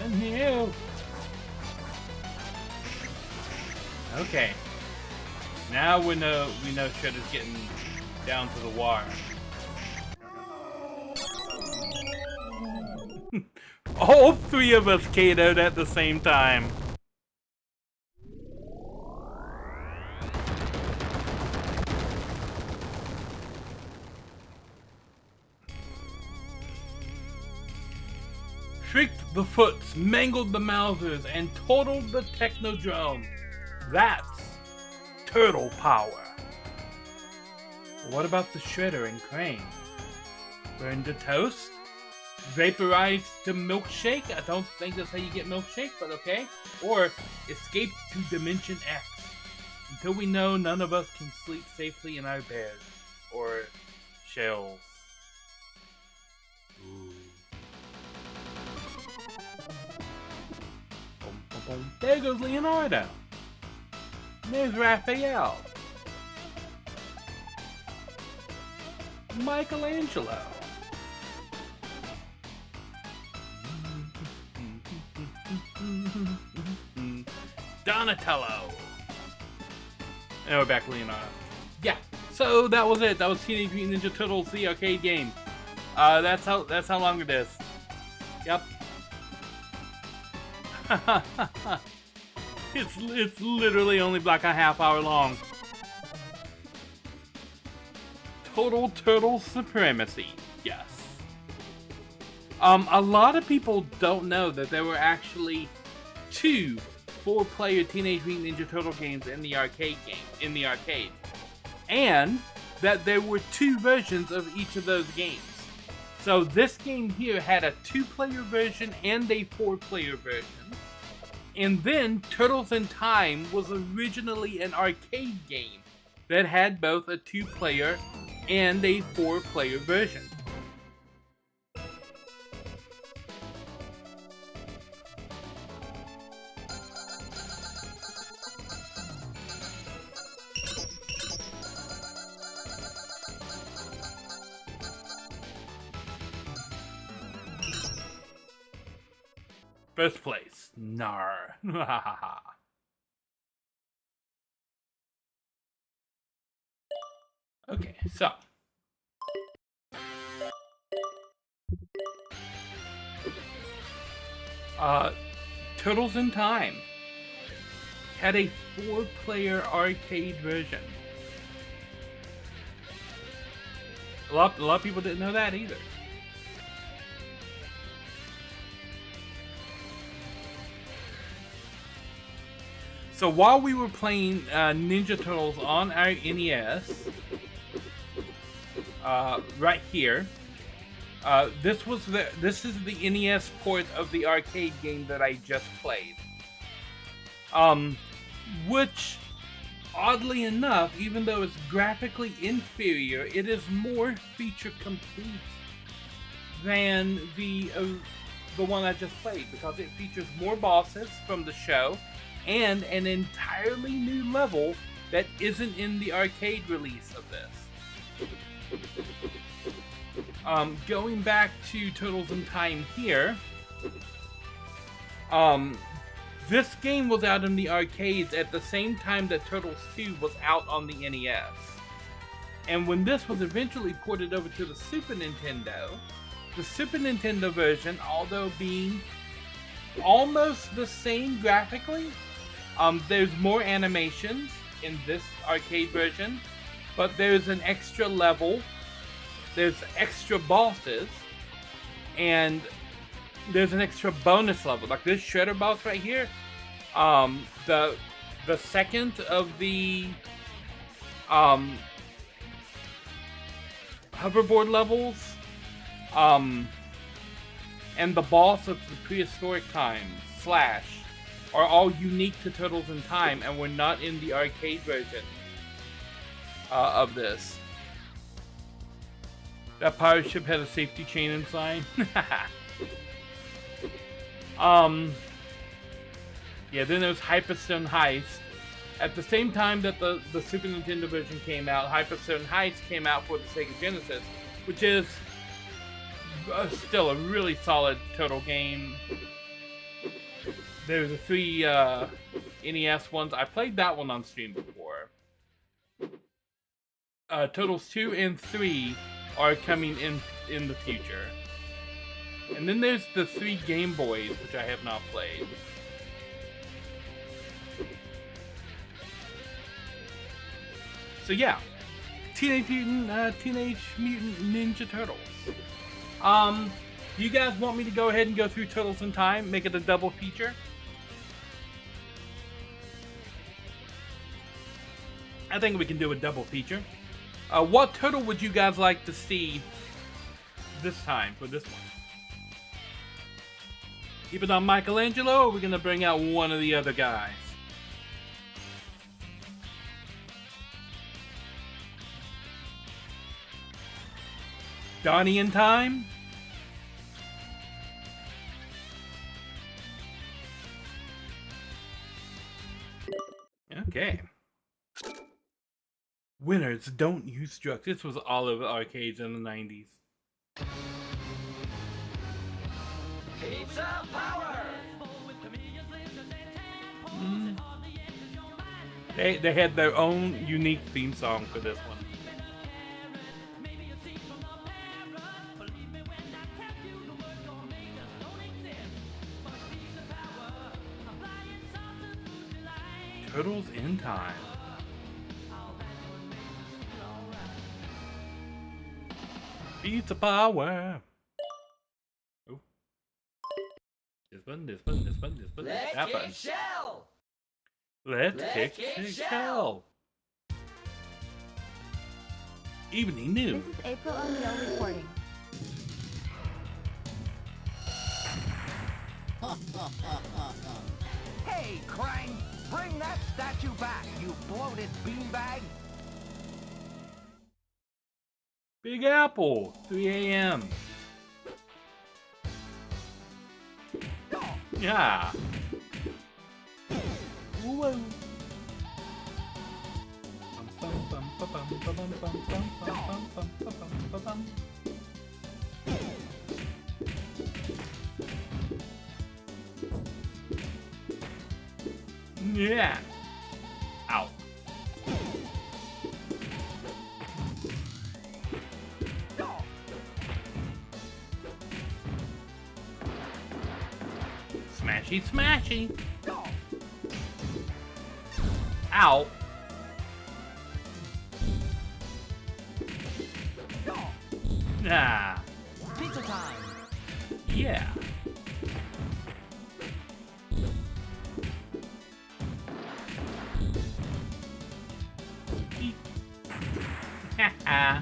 And you. Okay. Now we know Shredder's getting down to the wire. All three of us KO'd at the same time. Shrieked the Foots, mangled the Mousers, and totaled the Technodrome. That's turtle power. What about the Shredder and Crane? Burned to toast? Vaporized to milkshake? I don't think that's how you get milkshake, but okay. Or escaped to Dimension X. Until we know, none of us can sleep safely in our beds. Or shells. Ooh. There goes Leonardo. There's Raphael. Michelangelo. Donatello. And we're back, Leonardo. Yeah, so that was it. That was Teenage Mutant Ninja Turtles, the arcade game. That's how long it is. Yep. It's literally only like a half hour long. Total Turtle supremacy. Yes. A lot of people don't know that there were actually 2 4-player Teenage Mutant Ninja Turtle games in the arcade and that there were 2 versions of each of those games. So this game here had a 2-player version and a 4-player version. And then Turtles in Time was originally an arcade game that had both a 2-player and a 4-player version. First place, Nar. Okay, so. Turtles in Time had a 4-player arcade version. A lot of people didn't know that either. So while we were playing Ninja Turtles on our NES, right here, this is the NES port of the arcade game that I just played. Which, oddly enough, even though it's graphically inferior, it is more feature complete than the one I just played, because it features more bosses from the show and an entirely new level that isn't in the arcade release of this. Going back to Turtles in Time here, this game was out in the arcades at the same time that Turtles 2 was out on the NES. And when this was eventually ported over to the Super Nintendo version, although being almost the same graphically, there's more animations in this arcade version, but there's an extra level, there's extra bosses, and there's an extra bonus level. Like this Shredder boss right here, the second of the hoverboard levels, and the boss of the prehistoric times, Slash, are all unique to Turtles in Time and were not in the arcade version of this. That pirate ship had a safety chain inside. Yeah, then there was Hyperstone Heist. At the same time that the Super Nintendo version came out, Hyperstone Heist came out for the Sega Genesis, which is still a really solid Turtle game. There's the 3 NES ones. I played that one on stream before. Turtles 2 and 3 are coming in the future. And then there's the 3 Game Boys, which I have not played. So yeah, Teenage Mutant Ninja Turtles. Do you guys want me to go ahead and go through Turtles in Time, make it a double feature? I think we can do a double feature. What turtle would you guys like to see this time for this one? Keep it on Michelangelo, or are we going to bring out one of the other guys? Donnie in Time? Okay. Winners don't use drugs. This was all over arcades in the 90s. Pizza power! They had their own unique theme song for this one. Turtles in Time. Pizza power. Oh. This button, this button, this button, this button. Let's That kick button. shell! Let's kick shell. Evening news. This is April O'Neil reporting. Hey, Krang! Bring that statue back, you bloated beanbag! Big Apple, 3 a.m. Yeah. Whoa. Yeah. Ow. Smashy, smashy. Ow. Nah. Pizza time! Yeah. Haha.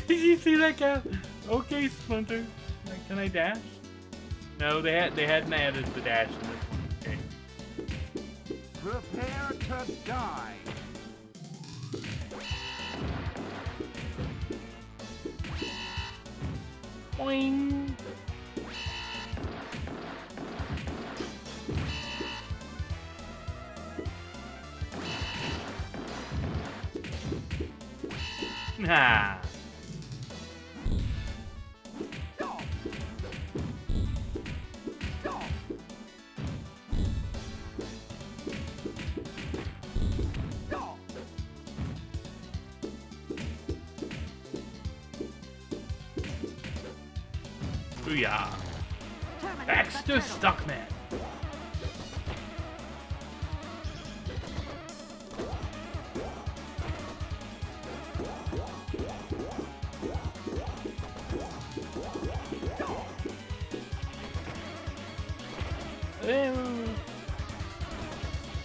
Did you see that guy? Okay, Splinter. Can I dash? No, they hadn't added the dash in this one. Okay. Prepare to die! Boing. Ah. Booyah. Baxter Stuckman.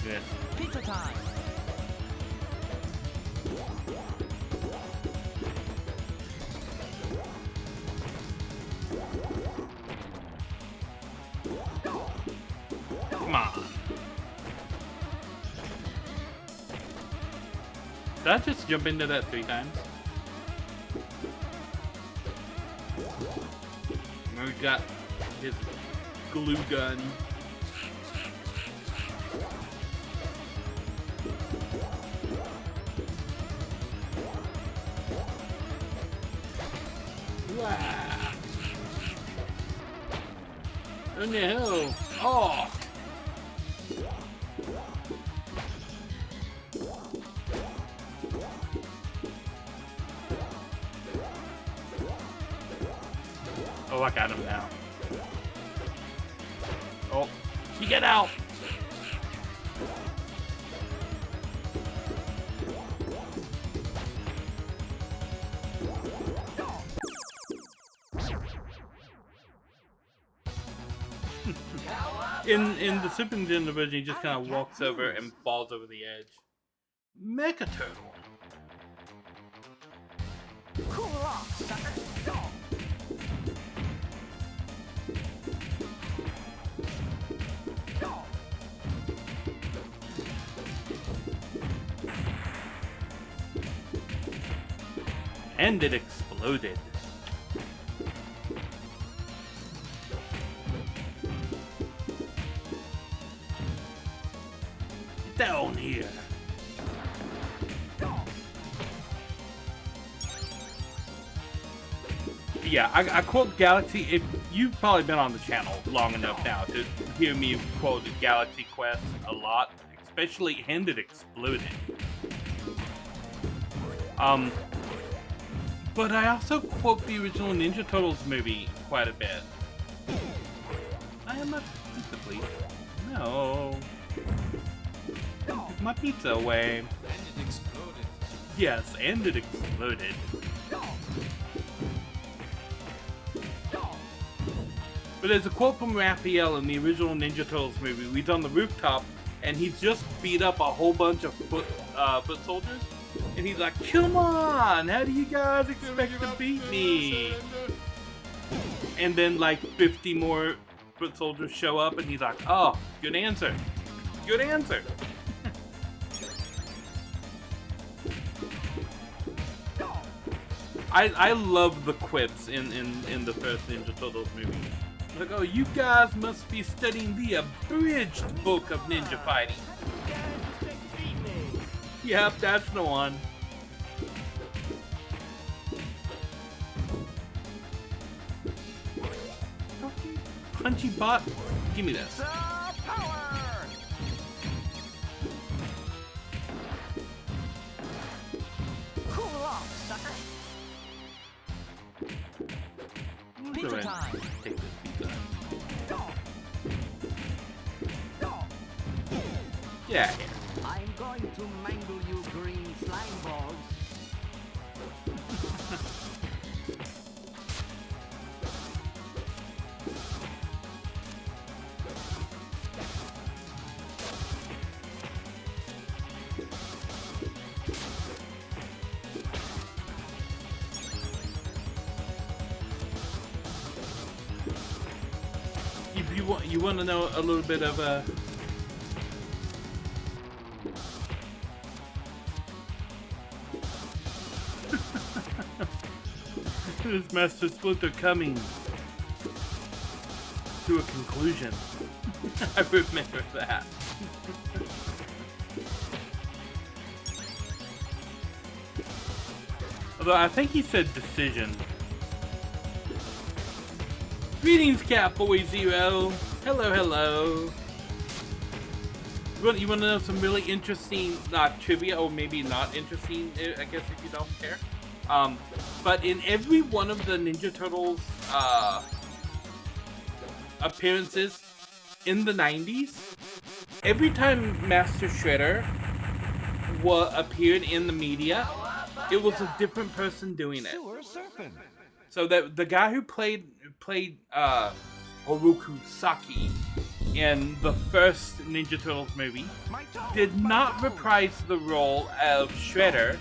Yes. Pizza time! Come on. Did I just jump into that 3 times? Now we got his glue gun. Wow. Oh no. Oh. Oh, I got him now. Oh, you get out. In the Super Nintendo version, he just kind of walks over and falls over the edge. Mecha Turtle. Cool off, sucker! And it exploded. down here. Yeah, I quote Galaxy. If you've probably been on the channel long enough now to hear me quote Galaxy Quest a lot, especially Handed Exploded. But I also quote the original Ninja Turtles movie quite a bit. I am not pizza, please. No. Take my pizza away. And it exploded. Yes, and it exploded. But there's a quote from Raphael in the original Ninja Turtles movie. He's on the rooftop, and he's just beat up a whole bunch of foot soldiers. And he's like, "Come on, how do you guys expect to beat me?" And then like 50 more foot soldiers show up, and he's like, "Oh, good answer. Good answer." I love the quips in the first Ninja Turtles movie. Like, "Oh, you guys must be studying the abridged book of ninja fighting." Yep, that's the one. Punchy bot, give me this. Power! Cool off, sucker! Pizza time! Take this pizza. Get out of here. I'm going to mangle you green slime balls. If you want to know a little bit of Is Master Splinter coming to a conclusion? I remember that. Although I think he said decision. Greetings, Catboy Zero. Hello, hello. You want to know some really interesting trivia, or maybe not interesting, I guess, if you don't care. But in every one of the Ninja Turtles appearances in the 90s, every time Master Shredder appeared in the media, it was a different person doing it. So that the guy who played Oroku Saki in the first Ninja Turtles movie did not reprise the role of Shredder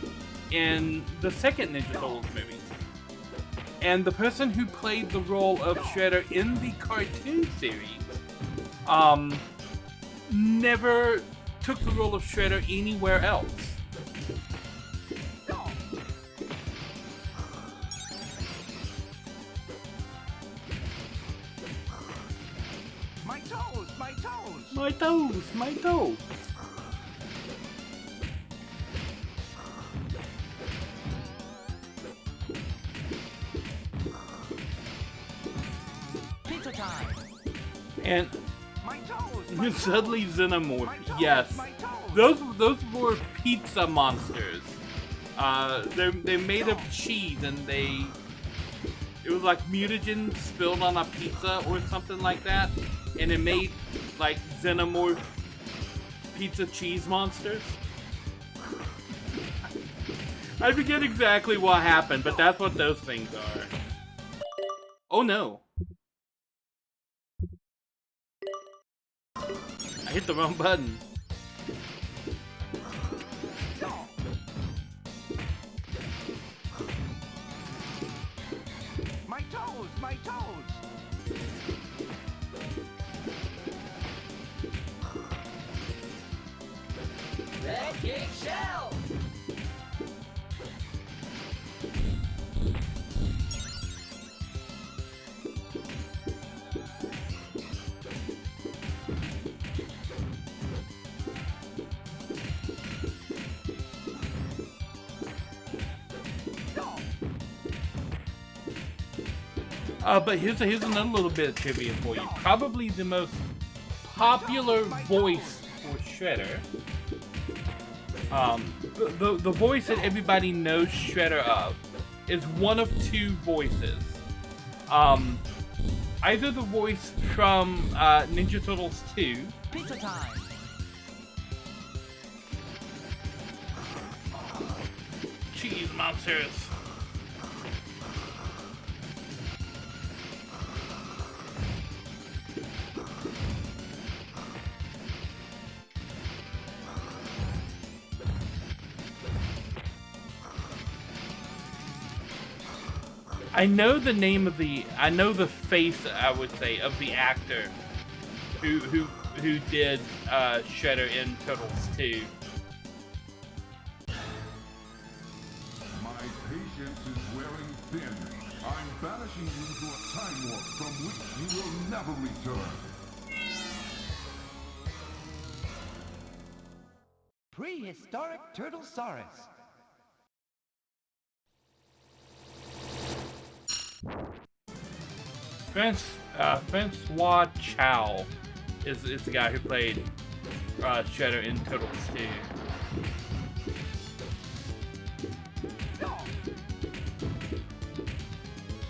in the second Ninja Turtles movie. And the person who played the role of Shredder in the cartoon series never took the role of Shredder anywhere else. My toes, my toes! My toes, my toes. Pizza time! And My toes! suddenly Xenomorph. Yes, those were pizza monsters. They're made of cheese, and it was like mutagen spilled on a pizza or something like that, and it made like Xenomorph pizza cheese monsters. I forget exactly what happened, but that's what those things are. Oh no. I hit the wrong button. My toes, my toes! Red King Shell! But here's another little bit of trivia for you. Probably the most popular voice for Shredder. The voice that everybody knows Shredder of is one of two voices. Either the voice from Ninja Turtles 2. Pizza time! Cheese monsters. I know the name of I know the face, I would say, of the actor who did Shredder in Turtles 2. My patience is wearing thin. I'm banishing you to a time warp from which you will never return. Prehistoric Turtlesaurus. Francois Chow is the guy who played Shredder in Turtles 2.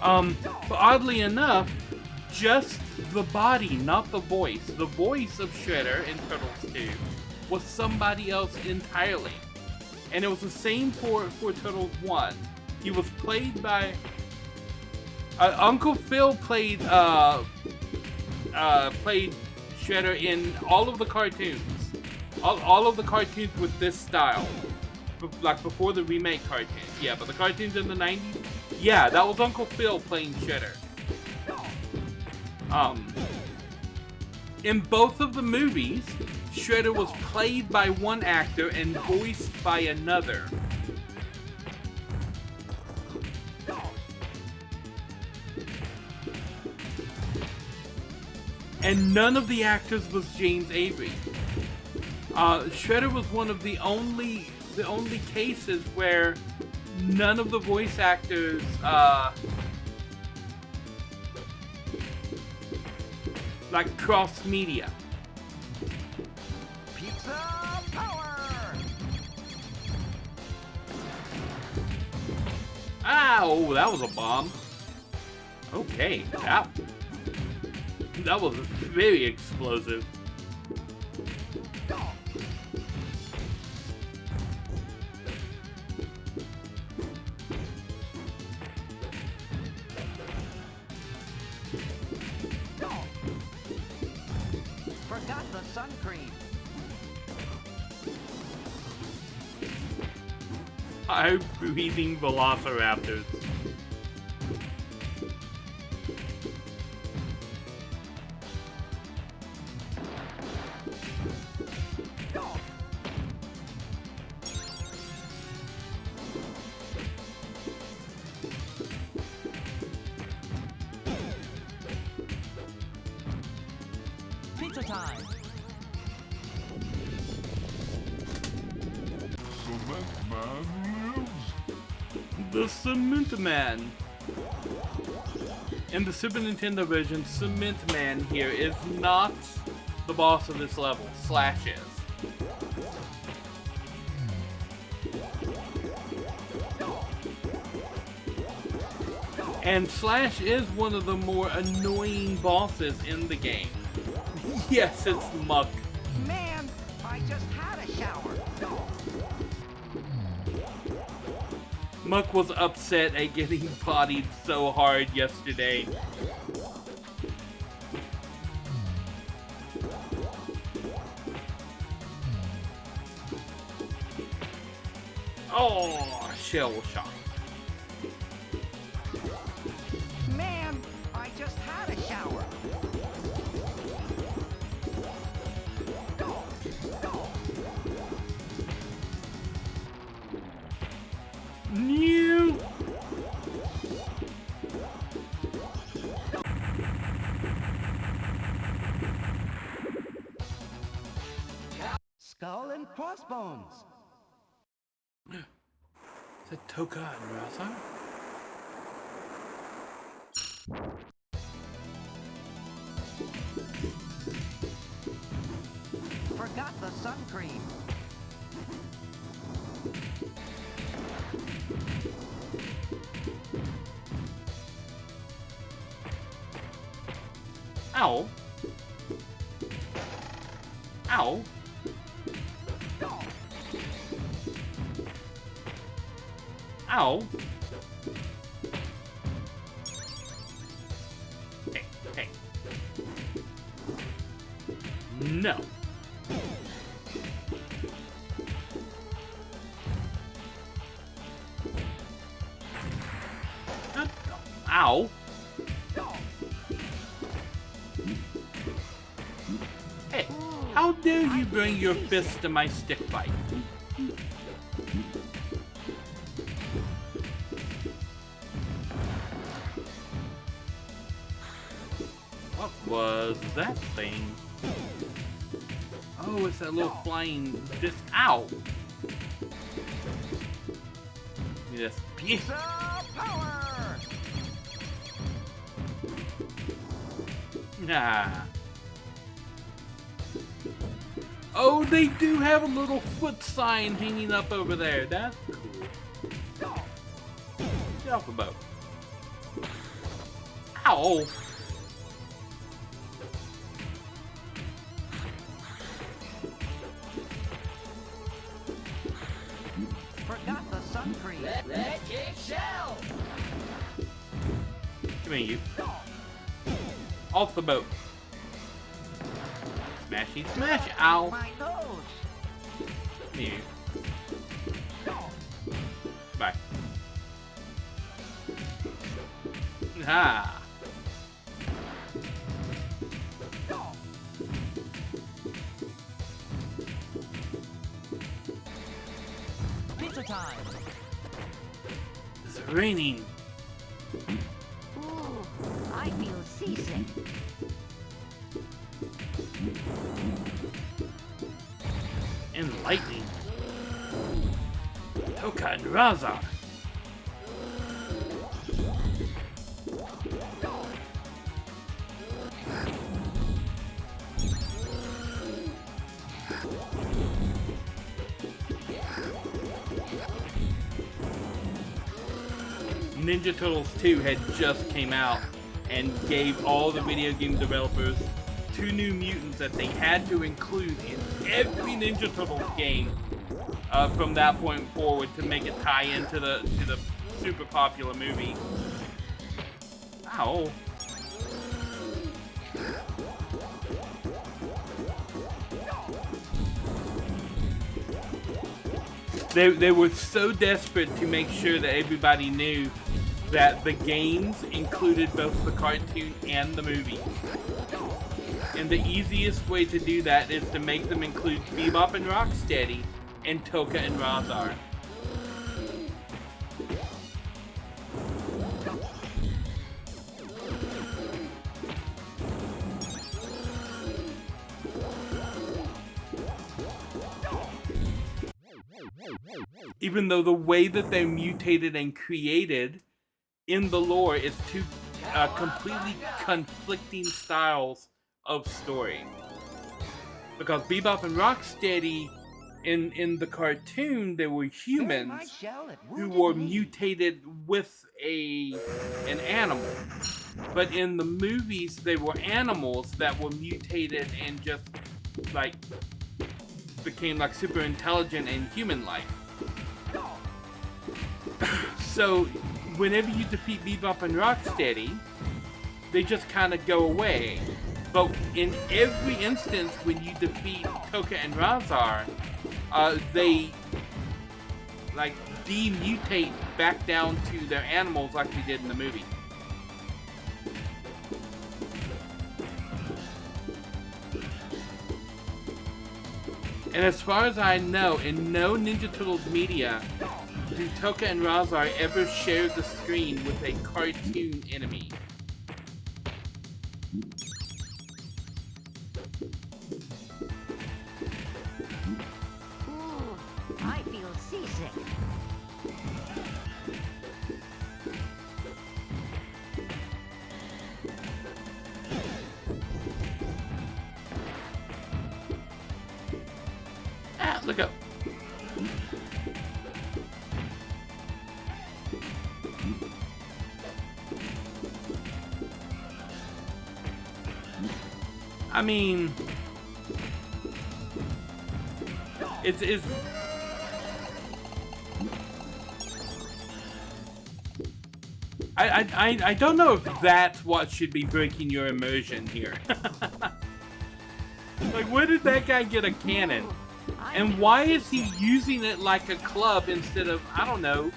But oddly enough, just the body, not the voice. The voice of Shredder in Turtles 2 was somebody else entirely. And it was the same for Turtles 1. He was played by... Uncle Phil played Shredder in all of the cartoons. All of the cartoons with this style. Like before the remake cartoons. Yeah, but the cartoons in the 90s, yeah, that was Uncle Phil playing Shredder. In both of the movies, Shredder was played by one actor and voiced by another. And none of the actors was James Avery. Shredder was one of the only cases where none of the voice actors like cross media. Pizza power! Oh, that was a bomb. Okay, that was very explosive. Forgot the sun cream. I'm breathing velociraptors. Pizza time! Cement Man lives. The Cement Man. In the Super Nintendo version, Cement Man here is not the boss of this level. Slash is. And Slash is one of the more annoying bosses in the game. Yes, it's Muck. Man, I just had a shower. Muck was upset at getting bodied so hard yesterday. Oh, shell shock. Man, I just had a shower. New. Skull and crossbones. Is it Toka and Rasa? Forgot the sun cream. Ow. Ow. Ow. Hey, hey. No. Ow. Hey, how dare you bring your fist to my stick fight? What was that thing? Oh, it's that little flying disc. Ow! Yes. Power! Nah. Oh, they do have a little foot sign hanging up over there. That's cool. Get off the boat. Ow! Forgot the sun cream. Let's kick shell! Come here, you. Off the boat. Smashy smash. Ow. My nose. Come here. Bye. Ah. Pizza time. It's raining. Ooh, I feel seasick. And lightning. Toka and Raza. Ninja Turtles 2 had just came out and gave all the video game developers 2 new mutants that they had to include in every Ninja Turtles game from that point forward to make it tie into the super popular movie. Ow. They were so desperate to make sure that everybody knew that the games included both the cartoon and the movie. And the easiest way to do that is to make them include Bebop and Rocksteady and Toka and Razar. Even though the way that they're mutated and created in the lore is two completely conflicting styles of story. Because Bebop and Rocksteady, in the cartoon, they were humans who were mutated with an animal. But in the movies, they were animals that were mutated and just like became like super intelligent and human-like. So whenever you defeat Bebop and Rocksteady, they just kind of go away. But in every instance when you defeat Toka and Razar, they like demutate back down to their animals like they did in the movie. And as far as I know, in no Ninja Turtles media do Toka and Razar ever share the screen with a cartoon enemy. Ooh, I feel seasick. Look up. I mean, it's I don't know if that's what should be breaking your immersion here. Like, where did that guy get a cannon? And why is he using it like a club instead of, I don't know,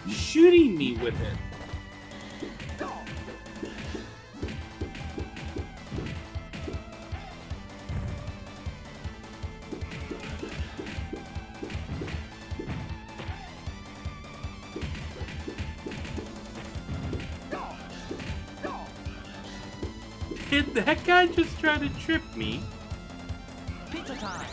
shooting me with it? Did that guy just try to trip me? Pizza time.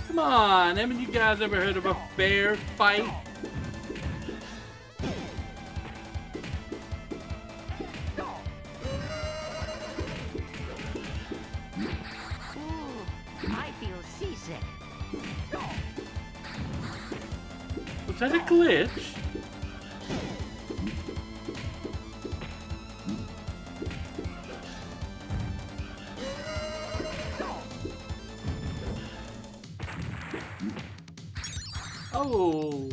Come on, haven't you guys ever heard of a fair fight? I feel seasick. Was that a glitch? Oh.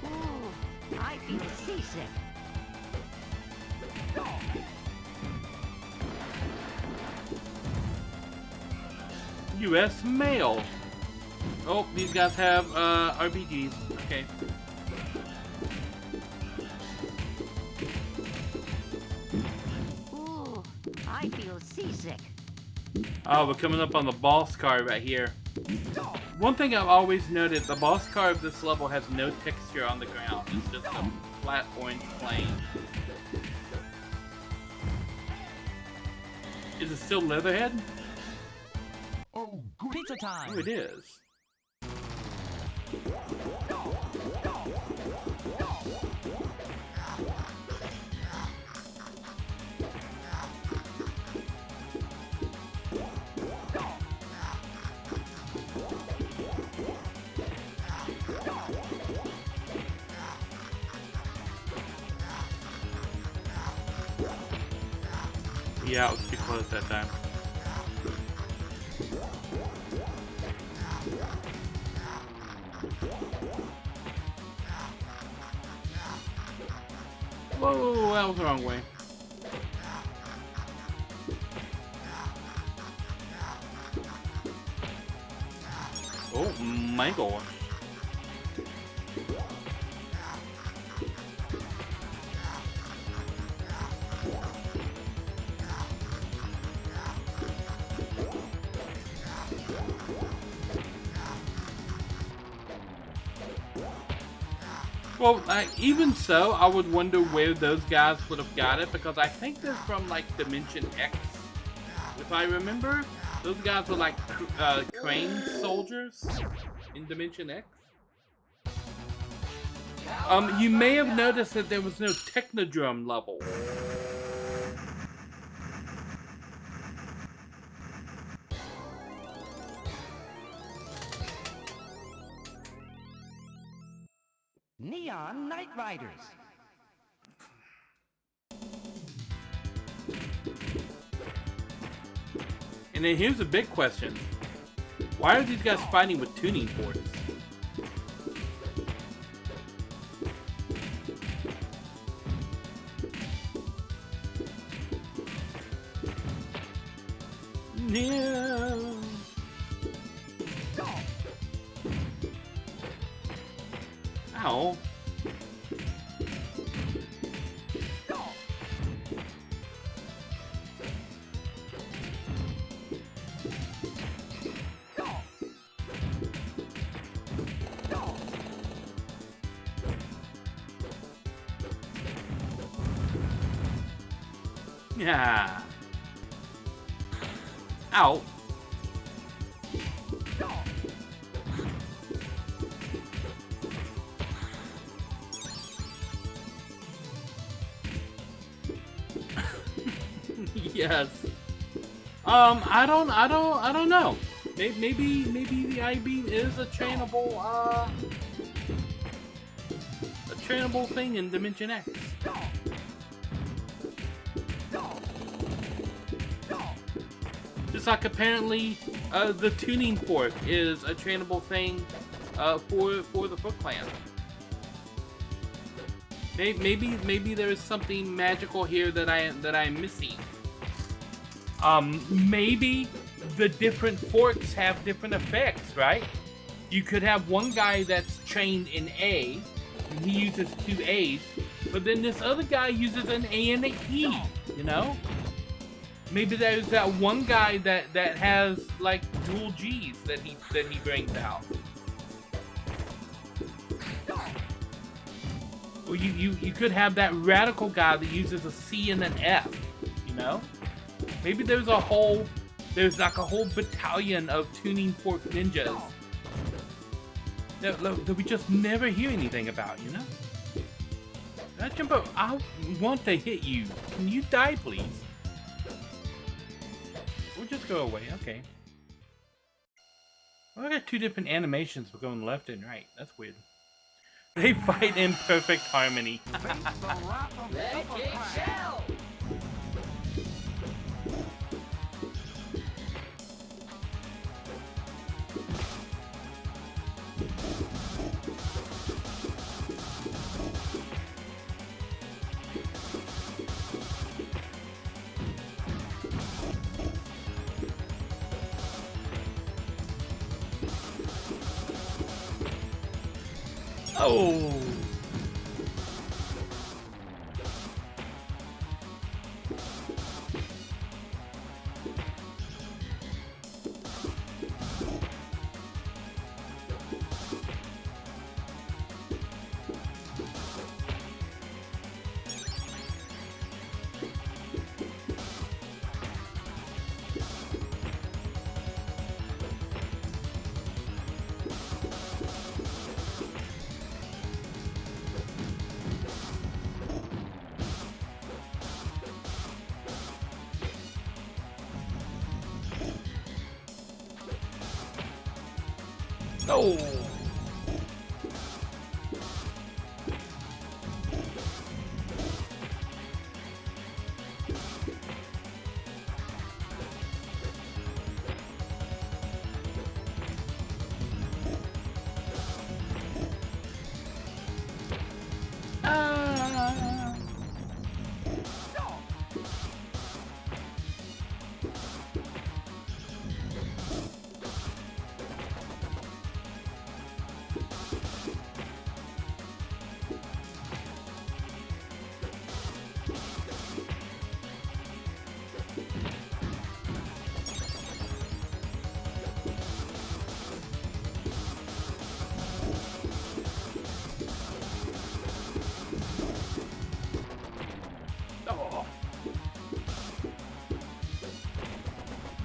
Ooh, I feel seasick. U.S. mail. Oh, these guys have RPGs. Okay. Ooh, I feel seasick. Oh, we're coming up on the boss card right here. One thing I've always noted, the boss card of this level has no texture on the ground. It's just a flat orange plane. Is it still Leatherhead? Oh, good. Pizza time. Oh, it is. Yeah, it was too close that time. Whoa, that was the wrong way. Oh my gosh. Well, even so, I would wonder where those guys would have got it, because I think they're from, like, Dimension X. If I remember, those guys were, like, crane soldiers in Dimension X. You may have noticed that there was no Technodrome level. Neon Night Riders. And then here's a big question. Why are these guys fighting with tuning forks? No. Ow. Yeah. Ow. Yes. I don't know. Maybe the I-beam is a trainable thing in Dimension X. Just like apparently the tuning fork is a trainable thing for the Foot Clan. Maybe there is something magical here that I'm missing. Maybe the different forks have different effects, right? You could have one guy that's trained in A, and he uses 2 A's, but then this other guy uses an A and an E, you know? Maybe there's that one guy that has like dual G's that he brings out. Or you could have that radical guy that uses a C and an F, you know? Maybe there's like a whole battalion of tuning fork ninjas that we just never hear anything about, you know? That Jumbo, I want to hit you. Can you die, please? We'll just go away, okay. Well, I got 2 different animations for going left and right. That's weird. They fight in perfect harmony. Oh. Oh.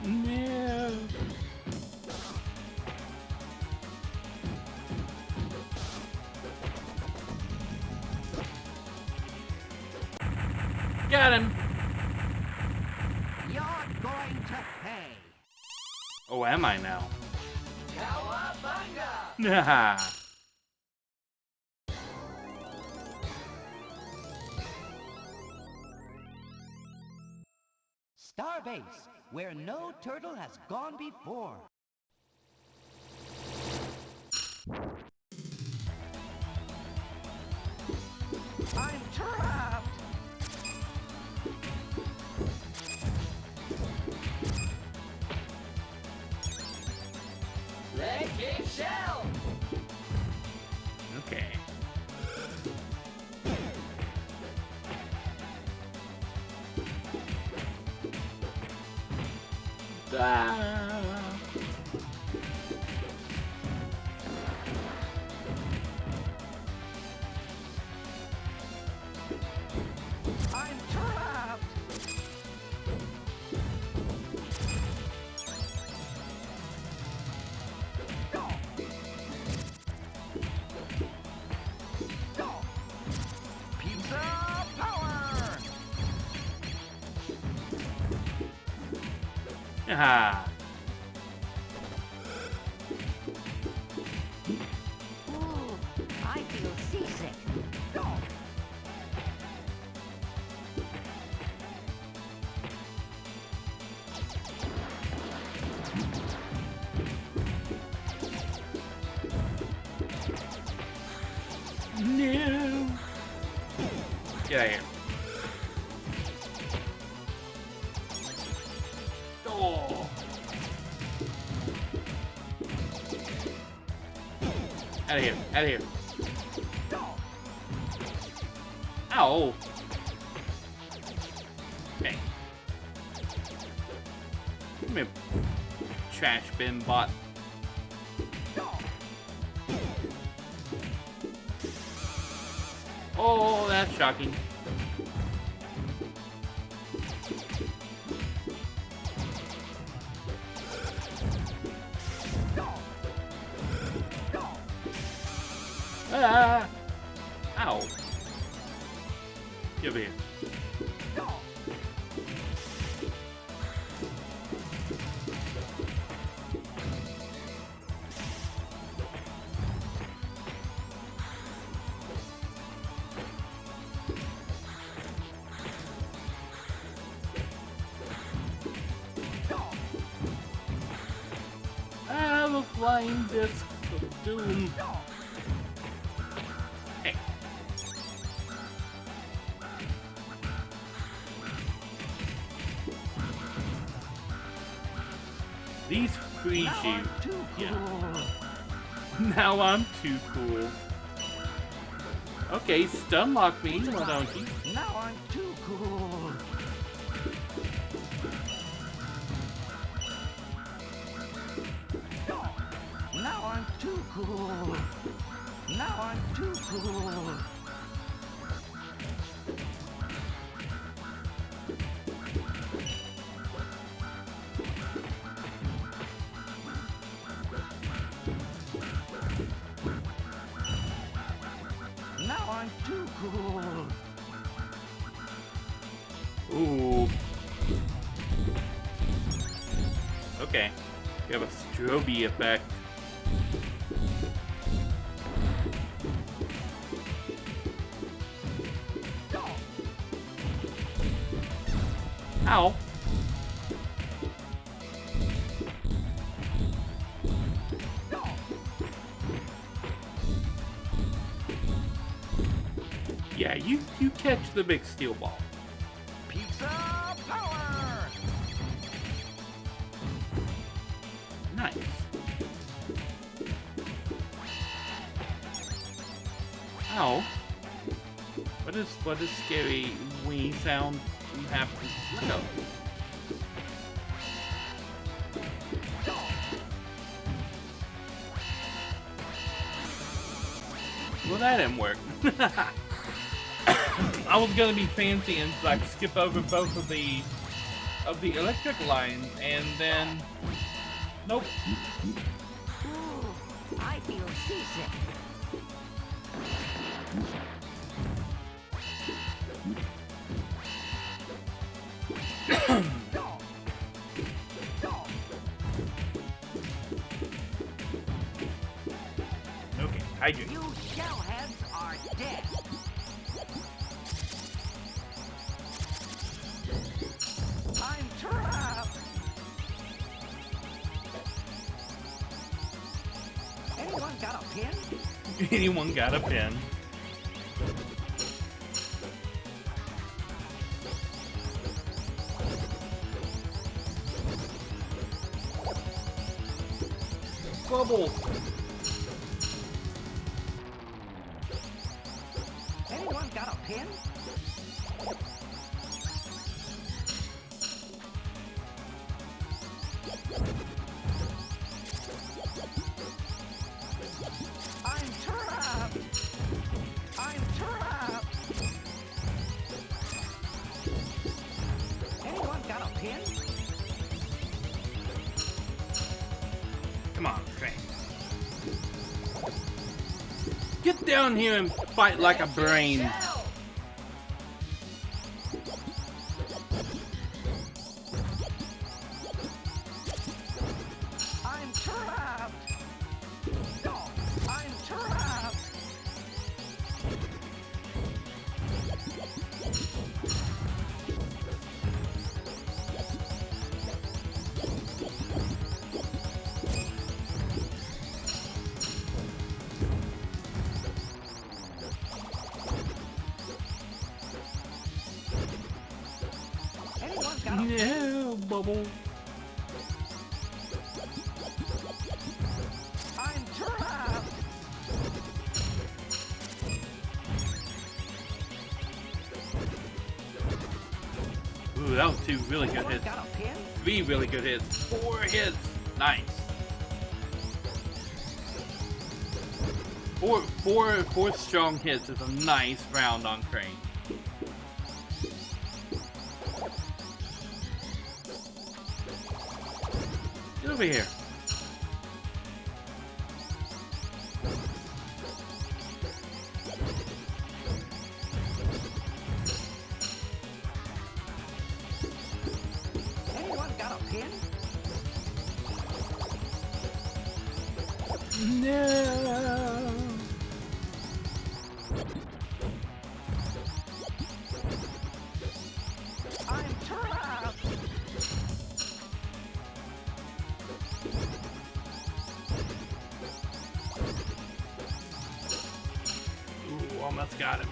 No. Got him. You're going to pay. Oh, am I now? Cowabunga! Starbase, where no turtle has gone before. I'm trapped! Leg kick shell! Okay. I'm trapped! Ah. Ooh, I feel seasick. No. Get out of here. Oh. Out of here. Out of here. Ow. Okay. Come here, trash bin bot. Oh, that's shocking. Ah! Ow. Get over here. Ah, the flying disc of doom. Hey. These free Now I'm shoes. too cool. Now I'm too cool. Okay, stun lock me, why don't you? Now I'm too cool. Now I'm too cool. Now I'm too cool. Now I'm too cool. Ooh. Okay. You have a strobe effect. Ow. Yeah, you catch the big steel ball. Pizza power! Nice. Ow. What is scary wing sound you have to look up? Well, that didn't work. I was gonna be fancy and like skip over both of the electric lines, and then nope. Ooh, I feel seasick. Okay, hydrate. You shellheads are dead. I'm trapped. Anyone got a pin? Anyone got a pen? Bubble. Anyone got a pin? I'm trapped. I'm trapped. Anyone got a pin? Come on, Frank. Get down here and fight like a brain. Shell. got a pin? Yeah, bubble. I'm trapped. Ooh, that was 2 really good Anyone hits. got a pin? 3 really good hits. 4 hits. Nice. Four strong hits is a nice round on Crane. Get over here. Anyone got a pin? No. I'm trapped. Ooh, almost got him.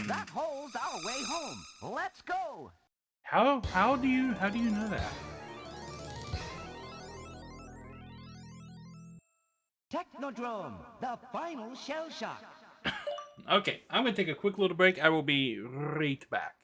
That hole's our way home. Let's go. How do you know that? Technodrome, the final shell shock. Okay, I'm gonna take a quick little break. I will be right back.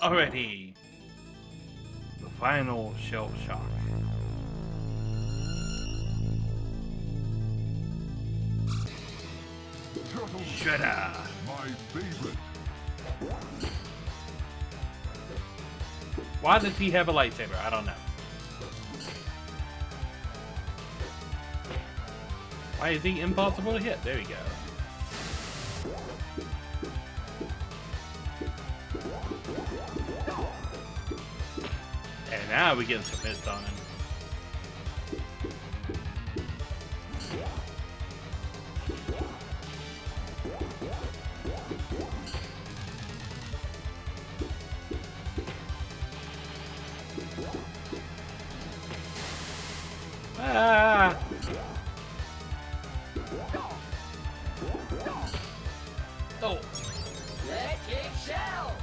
Alrighty. The final shell shock. Shredder. My favorite. Why does he have a lightsaber? I don't know. Why is he impossible to hit? There we go. And now we get some hits on him. Ah! Oh! Electric shell!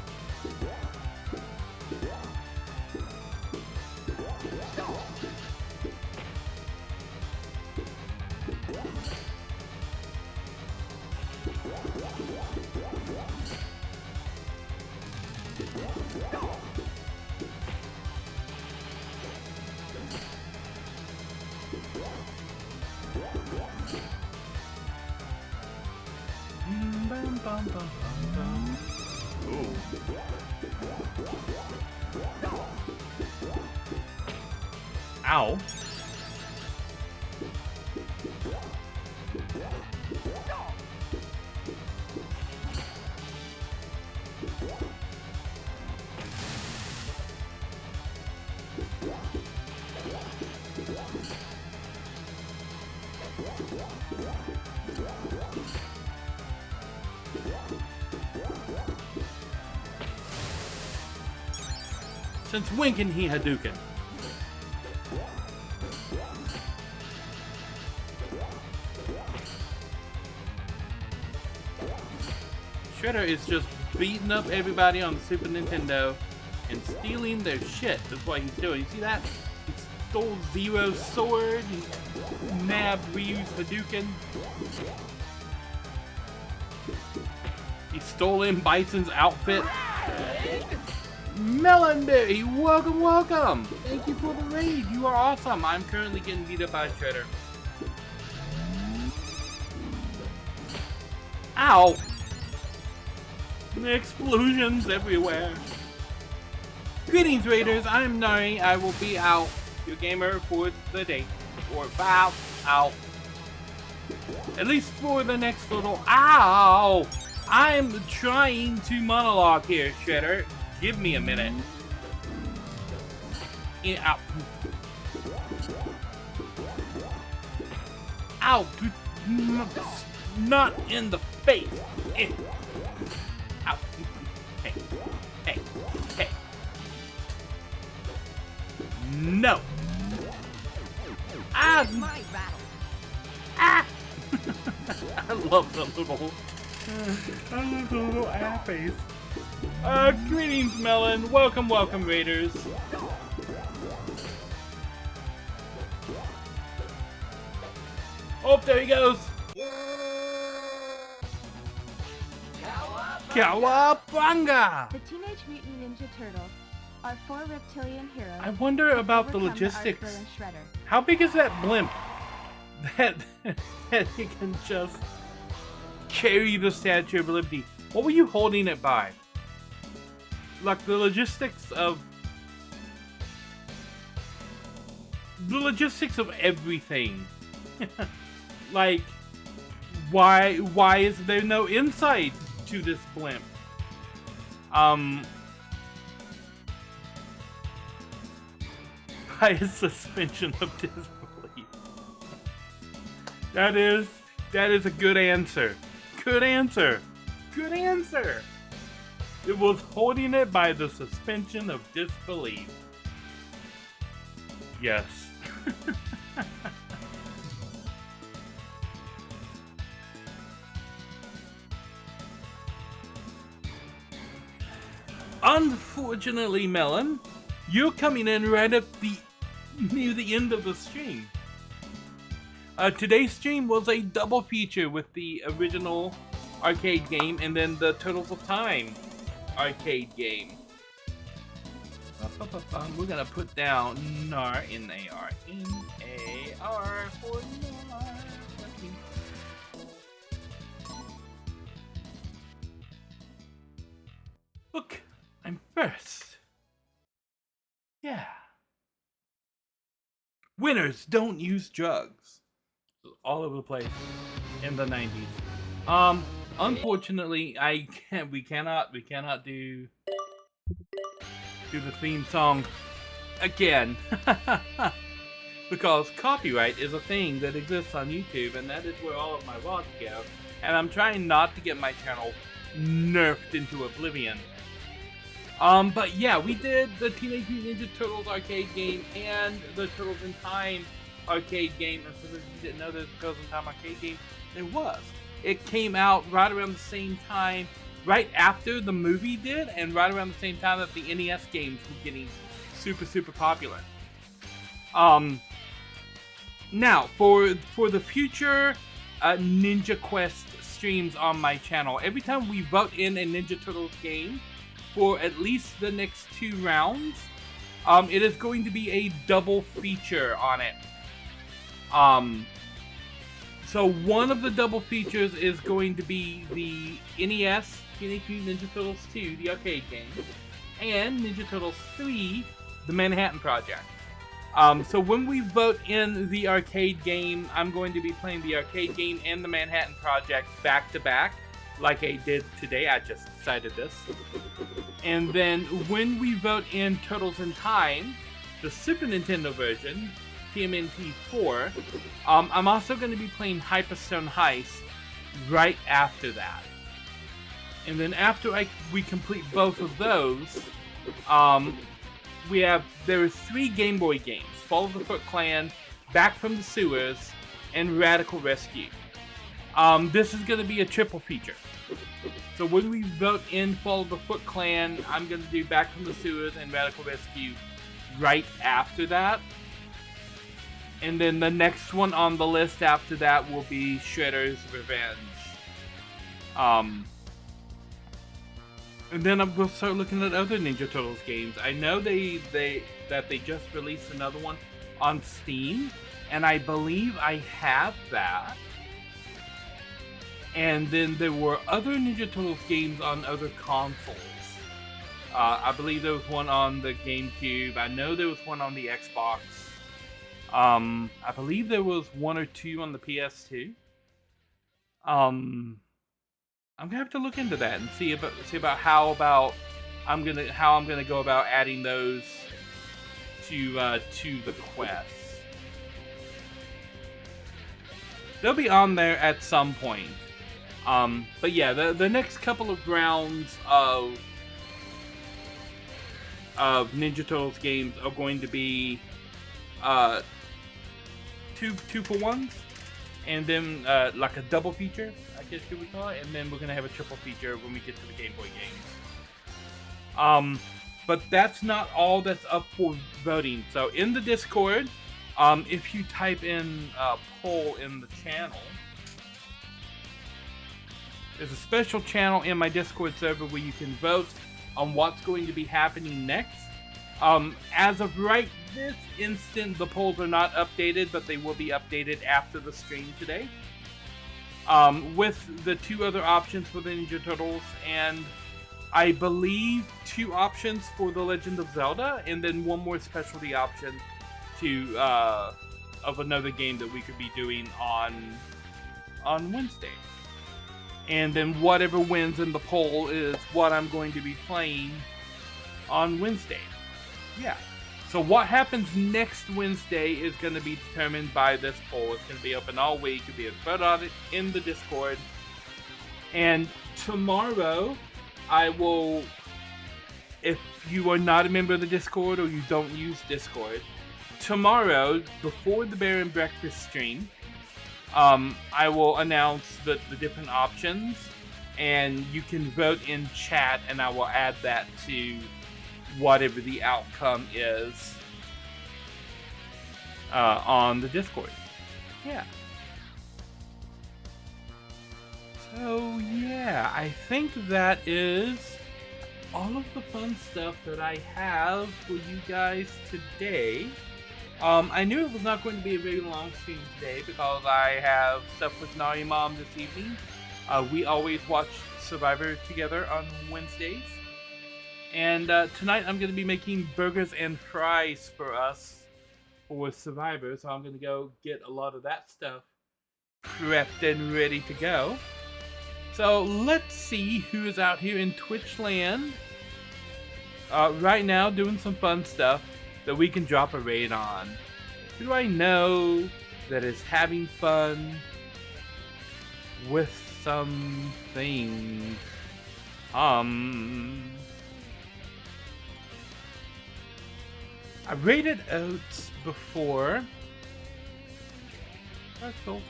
Bum, bum, bum, bum, bum. Ooh. Ow. Since when can he Hadouken? Shredder is just beating up everybody on the Super Nintendo and stealing their shit. That's what he's doing. You see that? He stole Zero's sword. He nabbed Ryu's Hadouken. He stole in Bison's outfit. Melonberry, welcome, welcome! Thank you for the raid. You are awesome. I'm currently getting beat up by Shredder. Ow! Explosions everywhere. Greetings, Raiders. I'm Nari. I will be out, your gamer, for the day. Or out. At least for the next little. Ow! I'm trying to monologue here, Shredder. Give me a minute. Ow. Ow. Not in the face. Ow. Hey. Hey. Hey. No. Ah. My battle. Ah. I love the little ass face. Greetings, Melon. Welcome, welcome, Raiders. Oh, there he goes. Cowabunga! The Teenage Mutant Ninja Turtles are 4 reptilian heroes. I wonder about the overcome logistics. Artful and Shredder. How big is that blimp that he can just carry the Statue of Liberty? What were you holding it by? Like the logistics of everything. Like, why is there no inside to this blimp? By a suspension of disbelief. That is a good answer. Good answer. Good answer. It was holding it by the suspension of disbelief. Yes. Unfortunately, Melon, you're coming in right at near the end of the stream. Today's stream was a double feature with the original arcade game and then the Turtles of Time arcade game. We're gonna put down NAR, N-A-R, N-A-R for NAR. Winners don't use drugs. All over the place in the 90s. Unfortunately, we cannot do the theme song again. Because copyright is a thing that exists on YouTube, and that is where all of my VODs go. And I'm trying not to get my channel nerfed into oblivion. But yeah, we did the Teenage Mutant Ninja Turtles arcade game and the Turtles in Time arcade game. And for those of you who didn't know there's a Turtles in Time arcade game, there was. It came out right around the same time, right after the movie did, and right around the same time that the NES games were getting super, super popular. Now, for the future Ninja Quest streams on my channel, every time we vote in a Ninja Turtles game, for at least the next 2 rounds, it is going to be a double feature on it. So one of the double features is going to be the NES Teenage Mutant Ninja Turtles 2, the arcade game, and Ninja Turtles 3, the Manhattan Project. So when we vote in the arcade game, I'm going to be playing the arcade game and the Manhattan Project back to back, like I did today. I just decided this. And then when we vote in Turtles in Time, the Super Nintendo version, TMNT 4, I'm also going to be playing Hyperstone Heist right after that. And then after we complete both of those, there are 3 Game Boy games: Fall of the Foot Clan, Back from the Sewers, and Radical Rescue. This is going to be a triple feature. So when we vote in Fall of the Foot Clan, I'm going to do Back from the Sewers and Radical Rescue right after that. And then the next one on the list after that will be Shredder's Revenge. And then we'll start looking at other Ninja Turtles games. I know that they just released another one on Steam, and I believe I have that. And then there were other Ninja Turtles games on other consoles. I believe there was one on the GameCube. I know there was one on the Xbox. I believe there was 1 or 2 on the PS2. I'm gonna have to look into that and see about how I'm gonna go about adding those to the quest. They'll be on there at some point. But yeah, the next couple of rounds of Ninja Turtles games are going to be 2-for-1s, and then like a double feature, I guess you would call it, and then we're gonna have a triple feature when we get to the Game Boy games. But that's not all that's up for voting. So in the Discord, if you type in poll in the channel, there's a special channel in my Discord server where you can vote on what's going to be happening next. As of right this instant, the polls are not updated, but they will be updated after the stream today. With the 2 other options for the Ninja Turtles, and I believe 2 options for The Legend of Zelda, and then 1 more specialty option of another game that we could be doing on Wednesday. And then whatever wins in the poll is what I'm going to be playing on Wednesday. Yeah. So what happens next Wednesday is going to be determined by this poll. It's going to be open all week. You'll be able to vote on it in the Discord. And tomorrow, I will, if you are not a member of the Discord or you don't use Discord, tomorrow, before the Bear and Breakfast stream, I will announce the different options, and you can vote in chat, and I will add that to whatever the outcome is on the Discord. Yeah. So yeah, I think that is all of the fun stuff that I have for you guys today. I knew it was not going to be a very long stream today because I have stuff with Nari Mom this evening. We always watch Survivor together on Wednesdays. And tonight I'm going to be making burgers and fries for us for Survivor, so I'm gonna go get a lot of that stuff prepped and ready to go. So let's see who is out here in Twitch land right now doing some fun stuff that we can drop a raid on. Who do I know that is having fun with some things? I raided Oats before. That's cool.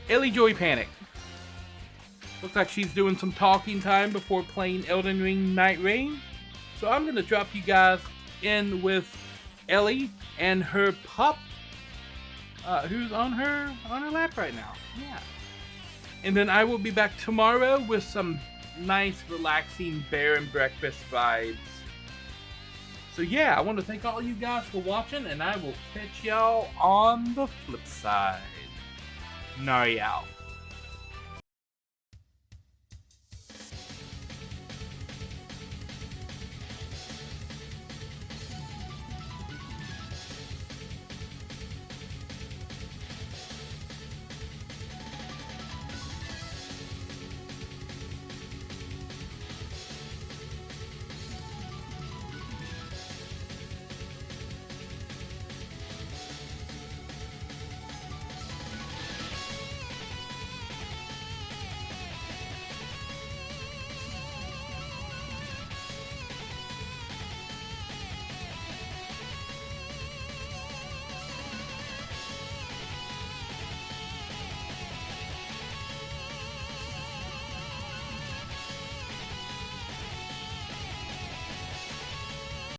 Ellie Joy Panic. Looks like she's doing some talking time before playing Elden Ring Night Rain. So I'm gonna drop you guys in with Ellie and her pup, who's on her lap right now. Yeah. And then I will be back tomorrow with some nice, relaxing bear and breakfast vibes. So yeah, I want to thank all you guys for watching, and I will catch y'all on the flip side. Nari out.